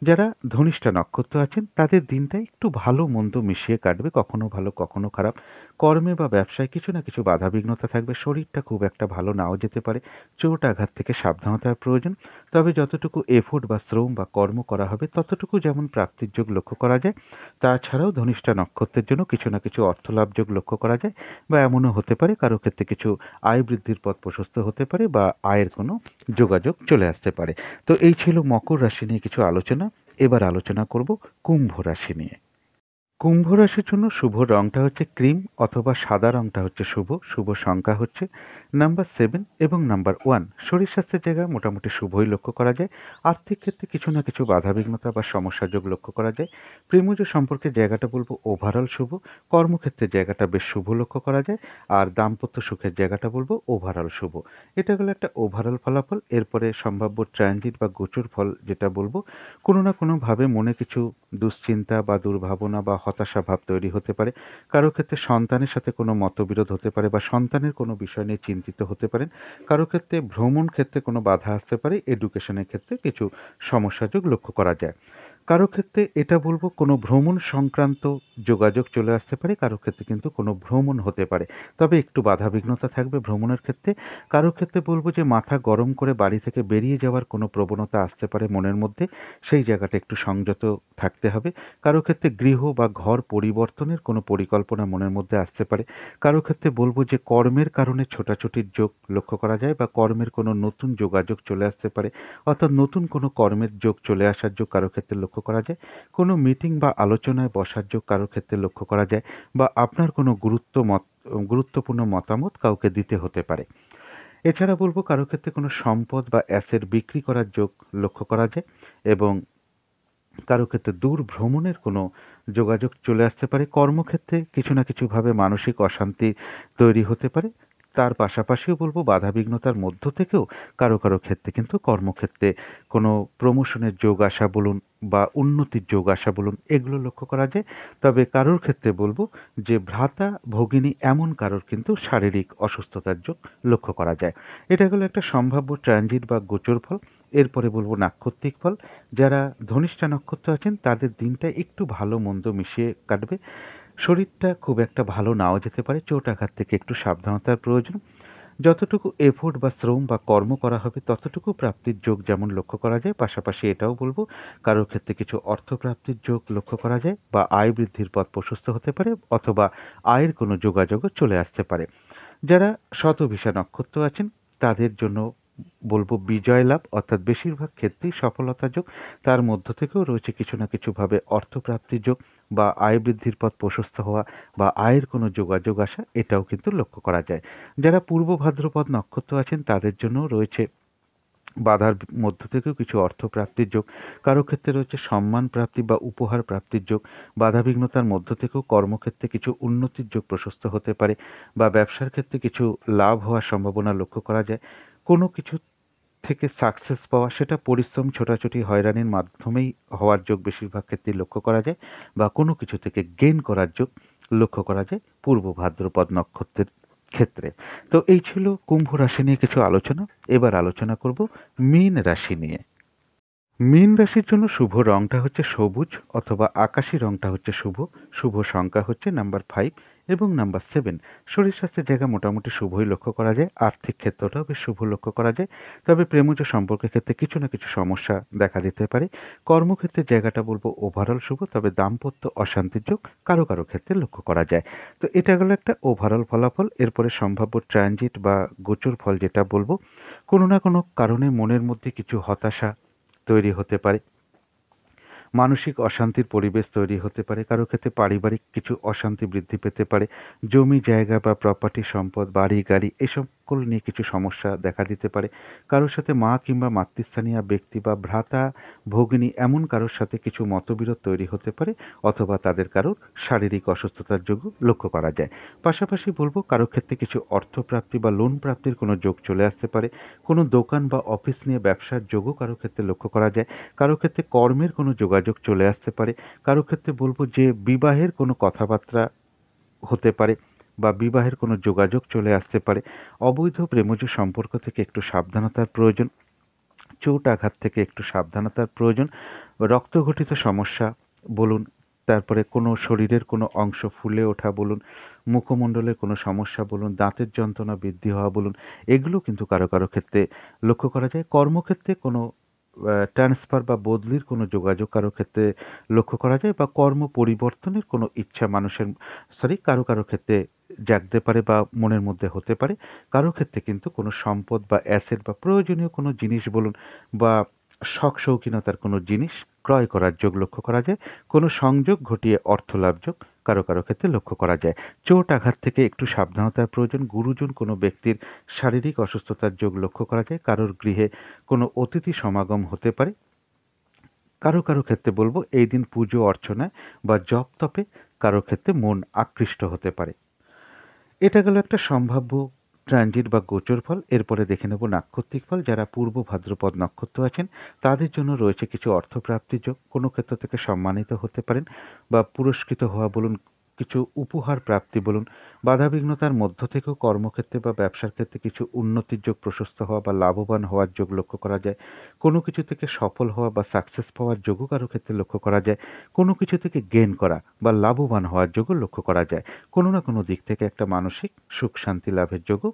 যারা ধনিষ্ঠা নক্ষত্র আছেন তাদের দিনটা একটু ভালো মন্দ মিশিয়ে কাটবে, কখনো ভালো কখনো খারাপ। কর্মে বা ব্যবসায় কিছু না কিছু বাধাবিঘ্নতা থাকবে। শরীরটা খুব একটা ভালো নাও যেতে পারে। চোট আঘাত থেকে সাবধানতার প্রয়োজন। তবে যতটুকু এফোর্ট বা শ্রম বা কর্ম করা হবে ততটুকু যেমন প্রাপ্তির যোগ লক্ষ্য করা যায়, তাছাড়াও ধনিষ্ঠা নক্ষত্রের জন্য কিছু না কিছু অর্থলাভ যোগ লক্ষ্য করা যায়, বা এমনও হতে পারে কারো ক্ষেত্রে কিছু আয় বৃদ্ধির পথ প্রশস্ত হতে পারে বা আয়ের কোনো যোগাযোগ চলে আসতে পারে। তো এই ছিল মকর রাশি নিয়ে কিছু আলোচনা। এবার আলোচনা করব কুম্ভ রাশি নিয়ে। কুম্ভ রাশির জন্য শুভ রংটা হচ্ছে ক্রিম অথবা সাদা রংটা হচ্ছে শুভ। শুভ সংখ্যা হচ্ছে নাম্বার 7 এবং নাম্বার 1। শরীর স্বাস্থ্যের জায়গায় মোটামুটি শুভই লক্ষ্য করা যায়। আর্থিক ক্ষেত্রে কিছু না কিছু বাধাবিঘ্নতা বা সমস্যা যোগ লক্ষ্য করা যায়। প্রেমজ সম্পর্কের জায়গাটা বলবো ওভারঅল শুভ। কর্মক্ষেত্রের জায়গাটা বেশ শুভ লক্ষ্য করা যায়। আর দাম্পত্য সুখের জায়গাটা বলবো ওভারঅল শুভ। এটা গেল একটা ওভারঅল ফলাফল। এরপরে সম্ভাব্য ট্রানজিট বা গোচর ফল যেটা বলবো, কোনো না কোনোভাবে মনে কিছু দুশ্চিন্তা বা দুর্ভাবনা বা হতাশা ভাব তৈরি হতে পারে। কারো ক্ষেত্রে সন্তানের সাথে কোনো মতবিরোধ হতে পারে বা সন্তানের কোনো বিষয় নিয়ে চিন্তিত হতে পারেন। কারো ক্ষেত্রে ভ্রমণ ক্ষেত্রে কোনো বাধা আসতে পারে, এডুকেশনের ক্ষেত্রে কিছু সমস্যাযোগ লক্ষ্য করা যায়। কারো ক্ষেত্রে এটা বলব কোনো ভ্রমণ সংক্রান্ত যোগাযোগ চলে আসতে পারে, কারো ক্ষেত্রে কিন্তু কোনো ভ্রমণ হতে পারে। তবে একটু বাধাবিঘ্নতা থাকবে ভ্রমণের ক্ষেত্রে। কারো ক্ষেত্রে বলব যে মাথা গরম করে বাড়ি থেকে বেরিয়ে যাওয়ার কোনো প্রবণতা আসতে পারে মনের মধ্যে, সেই জায়গাটা একটু সংযত থাকতে হবে। কারো ক্ষেত্রে গৃহ বা ঘর পরিবর্তনের কোনো পরিকল্পনা মনের মধ্যে আসতে পারে। কারো ক্ষেত্রে বলব যে কর্মের কারণে ছোটাছুটির যোগ লক্ষ্য করা যায় বা কর্মের কোনো নতুন যোগাযোগ চলে আসতে পারে, অর্থাৎ নতুন কোনো কর্মের যোগ চলে আসার যোগ কারো ক্ষেত্রে লক্ষ্য করা যায়। কোনো মিটিং বা আলোচনায় বসার যোগ কারো ক্ষেত্রে লক্ষ্য করা যায়, বা আপনার কোনো গুরুত্বপূর্ণ মতামত কাউকে দিতে হতে পারে। এছাড়া বলব কারো ক্ষেত্রে কোনো সম্পদ বা অ্যাসেট বিক্রি করার যোগ লক্ষ্য করা যায়, এবং কারো ক্ষেত্রে দূর ভ্রমণের কোনো যোগাযোগ চলে আসতে পারে। কর্মক্ষেত্রে কিছু না কিছুভাবে মানসিক অশান্তি তৈরি হতে পারে। তার পাশাপাশিও বলব বাধাবিঘ্নতার মধ্য থেকেও কারো কারো ক্ষেত্রে কিন্তু কর্মক্ষেত্রে কোনো প্রমোশনের যোগ আসা বলুন বা উন্নতির যোগ আসা বলুন, এগুলো লক্ষ্য করা যায়। তবে কারোর ক্ষেত্রে বলবো যে ভ্রাতা ভগিনী এমন কারোর কিন্তু শারীরিক অসুস্থতার যোগ লক্ষ্য করা যায়। এটা হলো একটা সম্ভাব্য ট্রানজিট বা গোচর ফল। এরপরে বলবো নাক্ষত্রিক ফল। যারা ধনিষ্ঠা নক্ষত্র আছেন তাদের দিনটা একটু ভালো মন্দ মিশিয়ে কাটবে। শরীরটা খুব একটা ভালো নাও যেতে পারে, চোট আঘাত থেকে একটু সাবধানতার প্রয়োজন। যতটুকু এফোর্ট বা শ্রম বা কর্ম করা হবে ততটুকু প্রাপ্তির যোগ যেমন লক্ষ্য করা যায়, পাশাপাশি এটাও বলবো কারোর ক্ষেত্রে কিছু অর্থপ্রাপ্তির যোগ লক্ষ্য করা যায়, বা আয় বৃদ্ধির পথ প্রশস্ত হতে পারে, অথবা আয়ের কোনো যোগাযোগও চলে আসতে পারে। যারা শতভিষা নক্ষত্র আছেন তাদের জন্য বলবো বিজয় লাভ, অর্থাৎ বেশিরভাগ ক্ষেত্রেই সফলতা যোগ। তার মধ্য থেকেও রয়েছে কিছু না কিছুভাবে অর্থপ্রাপ্তির যোগ বা আয় বৃদ্ধির পথ প্রশস্ত হওয়া বা আয়ের কোনো যোগাযোগ আসা, এটাও কিন্তু লক্ষ্য করা যায়। যারা পূর্ব ভাদ্রপদ নক্ষত্র আছেন তাদের জন্য রয়েছে বাধার মধ্য থেকেও কিছু অর্থপ্রাপ্তির যোগ। কারো ক্ষেত্রে রয়েছে সম্মান প্রাপ্তি বা উপহার প্রাপ্তির যোগ। বাধাবিঘ্নতার মধ্য থেকেও কর্মক্ষেত্রে কিছু উন্নতির যোগ প্রশস্ত হতে পারে, বা ব্যবসার ক্ষেত্রে কিছু লাভ হওয়ার সম্ভাবনা লক্ষ্য করা যায়। কোনো কিছু থেকে সাকসেস পাওয়া, সেটা পরিশ্রম, ছোটাছুটি, হয়রানির মাধ্যমেই হওয়ার যোগ বেশিরভাগ ক্ষেত্রেই লক্ষ্য করা যায়, বা কোনো কিছু থেকে গেইন করার যোগ লক্ষ্য করা যায় পূর্ব ভাদ্রপদ নক্ষত্রের ক্ষেত্রে। তো এই ছিল কুম্ভ রাশি নিয়ে কিছু আলোচনা। এবার আলোচনা করব মীন রাশি নিয়ে। মীন রাশির জন্য শুভ রংটা হচ্ছে সবুজ অথবা আকাশি রংটা হচ্ছে শুভ। শুভ সংখ্যা হচ্ছে নাম্বার 5 এবং নাম্বার 7। শরীর স্বাস্থ্যের জায়গা মোটামুটি শুভই লক্ষ্য করা যায়। আর্থিক ক্ষেত্রটাও বেশ শুভ লক্ষ্য করা যায়। তবে প্রেমজ সম্পর্কের ক্ষেত্রে কিছু না কিছু সমস্যা দেখা দিতে পারে। কর্মক্ষেত্রের জায়গাটা বলবো ওভারঅল শুভ, তবে দাম্পত্য অশান্তির যোগ কারো কারো ক্ষেত্রে লক্ষ্য করা যায়। তো এটা গেল একটা ওভারঅল ফলাফল। এরপরে সম্ভাব্য ট্রানজিট বা গোচর ফল যেটা বলবো, কোনো না কোনো কারণে মনের মধ্যে কিছু হতাশা তৈরি হতে পারে, মানসিক অশান্তির পরিবেশ তৈরি হতে পারে, কারো ক্ষেত্রে পারিবারিক কিছু অশান্তি বৃদ্ধি পেতে পারে, জমি জায়গা বা প্রপার্টি সম্পদ বাড়ি গাড়ি এসকল নিয়ে কিছু সমস্যা দেখা দিতে পারে, কারোর সাথে মা কিংবা মাতৃস্থানীয় ব্যক্তি বা ভ্রাতা ভগিনী এমন কারোর সাথে কিছু মতবিরোধ তৈরি হতে পারে, অথবা তাদের কারোর শারীরিক অসুস্থতার যোগও লক্ষ্য করা যায়। পাশাপাশি বলবো কারো ক্ষেত্রে কিছু অর্থপ্রাপ্তি বা লোন প্রাপ্তির কোনো যোগ চলে আসতে পারে, কোনো দোকান বা অফিস নিয়ে ব্যবসার যোগও কারো ক্ষেত্রে লক্ষ্য করা যায়। কারো ক্ষেত্রে কর্মের কোনো যোগাযোগ চলে আসতে পারে। কারো ক্ষেত্রে বলবো যে বিবাহের কোনো কথাবার্তা হতে পারে বা বিবাহের কোনো যোগাযোগ চলে আসতে পারে। অবৈধ প্রেমজ সম্পর্ক থেকে একটু সাবধানতার প্রয়োজন। চোট আঘাত থেকে একটু সাবধানতার প্রয়োজন। রক্তঘটিত সমস্যা বলুন, তারপরে কোনো শরীরের কোনো অংশ ফুলে ওঠা বলুন, মুখমণ্ডলের কোনো সমস্যা বলুন, দাঁতের যন্ত্রণা বৃদ্ধি হওয়া বলুন, এগুলো কিন্তু কারো কারো ক্ষেত্রে লক্ষ্য করা যায়। কর্মক্ষেত্রে কোনো ট্রান্সফার বা বদলির কোনো যোগাযোগ কারো ক্ষেত্রে লক্ষ্য করা যায়, বা কর্ম পরিবর্তনের কোনো ইচ্ছা মানুষের কারো কারো ক্ষেত্রে জাগতে পারে বা মনের মধ্যে হতে পারে। কারো ক্ষেত্রে কিন্তু কোনো সম্পদ বা অ্যাসেট বা প্রয়োজনীয় কোনো জিনিস বলুন বা শখ শৌখিনতার কোনো জিনিস ক্রয় করার যোগ লক্ষ্য করা যায়। কোনো সংযোগ ঘটিয়ে অর্থ লাভ যোগ কারো কারো ক্ষেত্রে লক্ষ্য করা যায়। চোট আঘাত থেকে একটু সাবধানতার প্রয়োজন। গুরুজন কোনো ব্যক্তির শারীরিক অসুস্থতার যোগ লক্ষ্য করা যায়। কারোর গৃহে কোনো অতিথি সমাগম হতে পারে। কারো কারো ক্ষেত্রে বলবো এই দিন পুজো অর্চনায় বা জপ তপে কারো ক্ষেত্রে মন আকৃষ্ট হতে পারে। এটা গেল একটা সম্ভাব্য ট্রানজিট বা গোচর ফল, এরপরে দেখে নেব নাক্ষত্রিক ফল। যারা পূর্ব ভাদ্রপদ নক্ষত্র আছেন তাদের জন্য রয়েছে কিছু অর্থপ্রাপ্তির যোগ, কোনো ক্ষেত্র থেকে সম্মানিত হতে পারেন বা পুরস্কৃত হওয়া বলুন, কিছু উপহার প্রাপ্তি বলুন, বাধাবিঘ্নতার মধ্য থেকেও কর্মক্ষেত্রে বা ব্যবসার ক্ষেত্রে কিছু উন্নতির যোগ, প্রশস্ত হওয়া বা লাভবান হওয়ার যোগ লক্ষ্য করা যায়। কোনো কিছু থেকে সফল হওয়া বা সাকসেস পাওয়ার যোগও কারো ক্ষেত্রে লক্ষ্য করা যায়। কোনো কিছু থেকে গেইন করা বা লাভবান হওয়ার যোগও লক্ষ্য করা যায়। কোনো না কোনো দিক থেকে একটা মানসিক সুখ শান্তি লাভের যোগও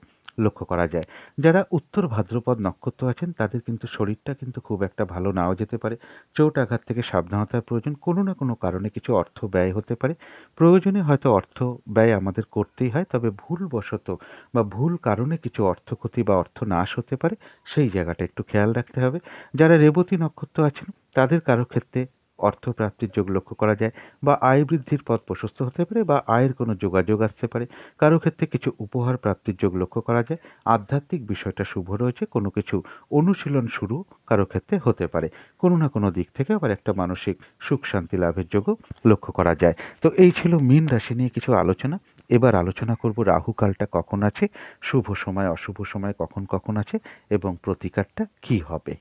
লক্ষ্য করা যায়। যারা উত্তর ভাদ্রপদ নক্ষত্র আছেন তাদের কিন্তু শরীরটা কিন্তু খুব একটা ভালো নাও যেতে পারে। চোট আঘাত থেকে সাবধানতার প্রয়োজন। কোনো না কোনো কারণে কিছু অর্থ ব্যয় হতে পারে। প্রয়োজনে হয়তো অর্থ ব্যয় আমাদের করতেই হয়, তবে ভুলবশত বা ভুল কারণে কিছু অর্থক্ষতি বা অর্থনাশ হতে পারে, সেই জায়গাটা একটু খেয়াল রাখতে হবে। যারা রেবতী নক্ষত্র আছেন তাদের কারো ক্ষেত্রে অর্থপ্রাপ্তির যোগ লক্ষ্য করা যায় বা আয় বৃদ্ধির পথ প্রশস্ত হতে পারে বা আয়ের কোনো যোগাযোগ আসতে পারে। কারো ক্ষেত্রে কিছু উপহার প্রাপ্তির যোগ লক্ষ্য করা যায়। আধ্যাত্মিক বিষয়টা শুভ রয়েছে। কোনো কিছু অনুশীলন শুরু কারো ক্ষেত্রে হতে পারে। কোনো না কোনো দিক থেকে আবার একটা মানসিক সুখ শান্তি লাভের যোগও লক্ষ্য করা যায়। তো এই ছিল মীন রাশি নিয়ে কিছু আলোচনা। এবার আলোচনা করব রাহুকালটা কখন আছে, শুভ সময় অশুভ সময় কখন কখন আছে এবং প্রতিকারটা কি হবে।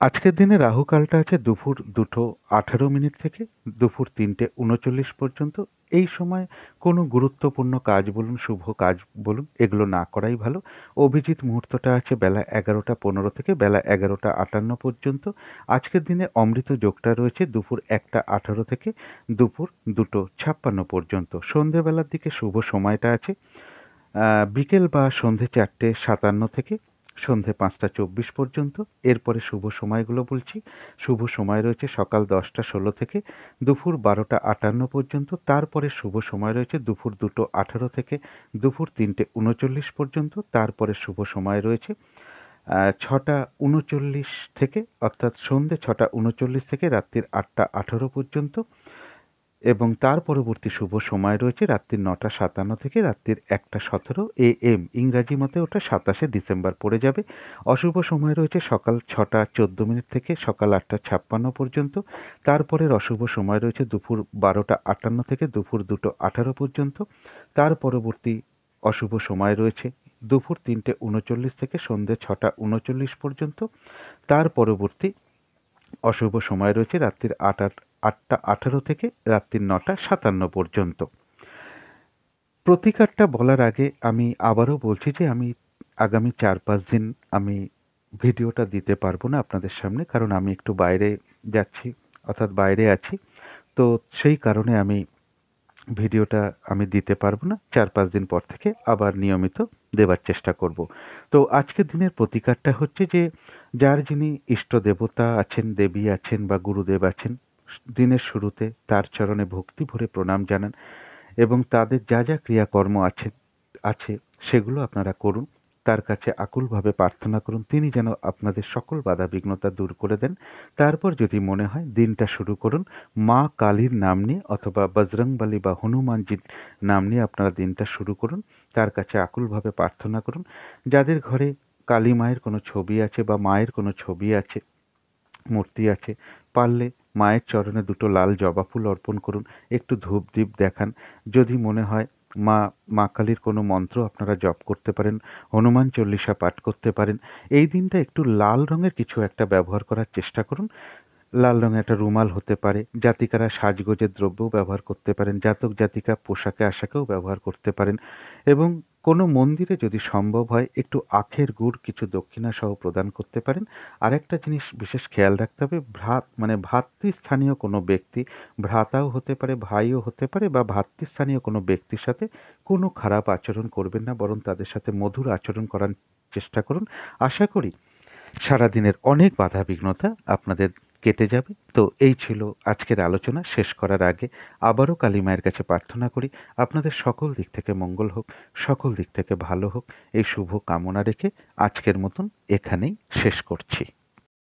আজকের দিনে রাহুকালটা আছে দুপুর 2:18 থেকে দুপুর 3:39 পর্যন্ত। এই সময় কোনো গুরুত্বপূর্ণ কাজ বলুন, শুভ কাজ বলুন, এগুলো না করাই ভালো। অভিজিৎ মুহূর্তটা আছে বেলা 11:15 থেকে বেলা 11:58 পর্যন্ত। আজকের দিনে অমৃত যোগটা রয়েছে দুপুর 1:18 থেকে দুপুর 2:56 পর্যন্ত। সন্ধেবেলার দিকে শুভ সময়টা আছে বিকেল বা সন্ধে 4:57 থেকে সন্ধে 5:24 পর্যন্ত। এরপরে শুভ সময়গুলো বলছি। শুভ সময় রয়েছে সকাল 10:16 থেকে দুপুর 12:58 পর্যন্ত। তারপরে শুভ সময় রয়েছে দুপুর 2:18 থেকে দুপুর 3:39 পর্যন্ত। তারপরে শুভ সময় রয়েছে 6:39 থেকে, অর্থাৎ সন্ধে 6:39 থেকে রাত্রির 8:18 পর্যন্ত। এবং তার পরবর্তী শুভ সময় রয়েছে রাত্রির 9:57 থেকে রাত্রির 1:17 AM। ইংরাজি মতে ওটা 27শে ডিসেম্বর পড়ে যাবে। অশুভ সময় রয়েছে সকাল 6:14 থেকে সকাল 8:56 পর্যন্ত। তারপরের অশুভ সময় রয়েছে দুপুর 12:58 থেকে দুপুর 2:18 পর্যন্ত। তার পরবর্তী অশুভ সময় রয়েছে দুপুর 3:39 থেকে সন্ধ্যে 6:39 পর্যন্ত। তার পরবর্তী অশুভ সময় রয়েছে রাত্রির 8:18 থেকে রাত্রির 9:57 পর্যন্ত। প্রতিকারটা বলার আগে আমি আবারও বলছি যে আমি আগামী 4-5 দিন আমি ভিডিওটা দিতে পারবো না আপনাদের সামনে, কারণ আমি একটু বাইরে যাচ্ছি, অর্থাৎ বাইরে আছি। তো সেই কারণে আমি ভিডিওটা আমি দিতে পারবো না। 4-5 দিন পর থেকে আবার নিয়মিত দেবার চেষ্টা করব। তো আজকের দিনের প্রতিকারটা হচ্ছে যে যার যিনি ইষ্ট দেবতা আছেন, দেবী আছেন বা গুরুদেব আছেন, দিনের শুরুতে তার চরণে ভক্তি ভরে প্রণাম জানান এবং তাদের যা যা ক্রিয়াকর্ম আছে সেগুলো আপনারা করুন। তার কাছে আকুলভাবে প্রার্থনা করুন তিনি যেন আপনাদের সকল বাধা বিঘ্নতা দূর করে দেন। তারপর যদি মনে হয় দিনটা শুরু করুন মা কালীর নাম নিয়ে অথবা বজরংবলী বা হনুমানজির নাম নিয়ে আপনারা দিনটা শুরু করুন। তার কাছে আকুলভাবে প্রার্থনা করুন। যাদের ঘরে কালী মায়ের কোনো ছবি আছে বা মায়ের কোনো ছবি আছে, মূর্তি আছে, পারলে মায়ের চরণে 2টো লাল জবা ফুল অর্পণ করুন, একটু ধূপ দ্বীপ দেখান। যদি মনে হয় মা কালীর কোনো মন্ত্র আপনারা জপ করতে পারেন, হনুমান চল্লিশা পাঠ করতে পারেন। এই দিনটা একটু লাল রঙের কিছু একটা ব্যবহার করার চেষ্টা করুন। লাল রঙের একটা রুমাল হতে পারে, জাতিকারা সাজগোজের দ্রব্যও ব্যবহার করতে পারেন, জাতক জাতিকা পোশাকে আশাকেও ব্যবহার করতে পারেন এবং কোনো মন্দিরে যদি সম্ভব হয় একটু আখের গুড় কিছু দক্ষিণা সহ প্রদান করতে পারেন। আরেকটা জিনিস বিশেষ খেয়াল রাখতে হবে, ভ্রাতৃস্থানীয় কোনো ব্যক্তি, ভ্রাতাও হতে পারে, ভাইও হতে পারে বা ভ্রাতৃস্থানীয় কোনো ব্যক্তির সাথে কোনো খারাপ আচরণ করবেন না, বরং তাদের সাথে মধুর আচরণ করার চেষ্টা করুন। আশা করি সারাদিনের অনেক বাধা বিঘ্নতা আপনাদের কেটে যাবে। তো এই ছিল আজকের আলোচনা। শেষ করার আগে আবারও কালী মায়ের কাছে প্রার্থনা করি আপনাদের সকল দিক থেকে মঙ্গল হোক, সকল দিক থেকে ভালো হোক, এই শুভ কামনা রেখে আজকের মতন এখানেই শেষ করছি।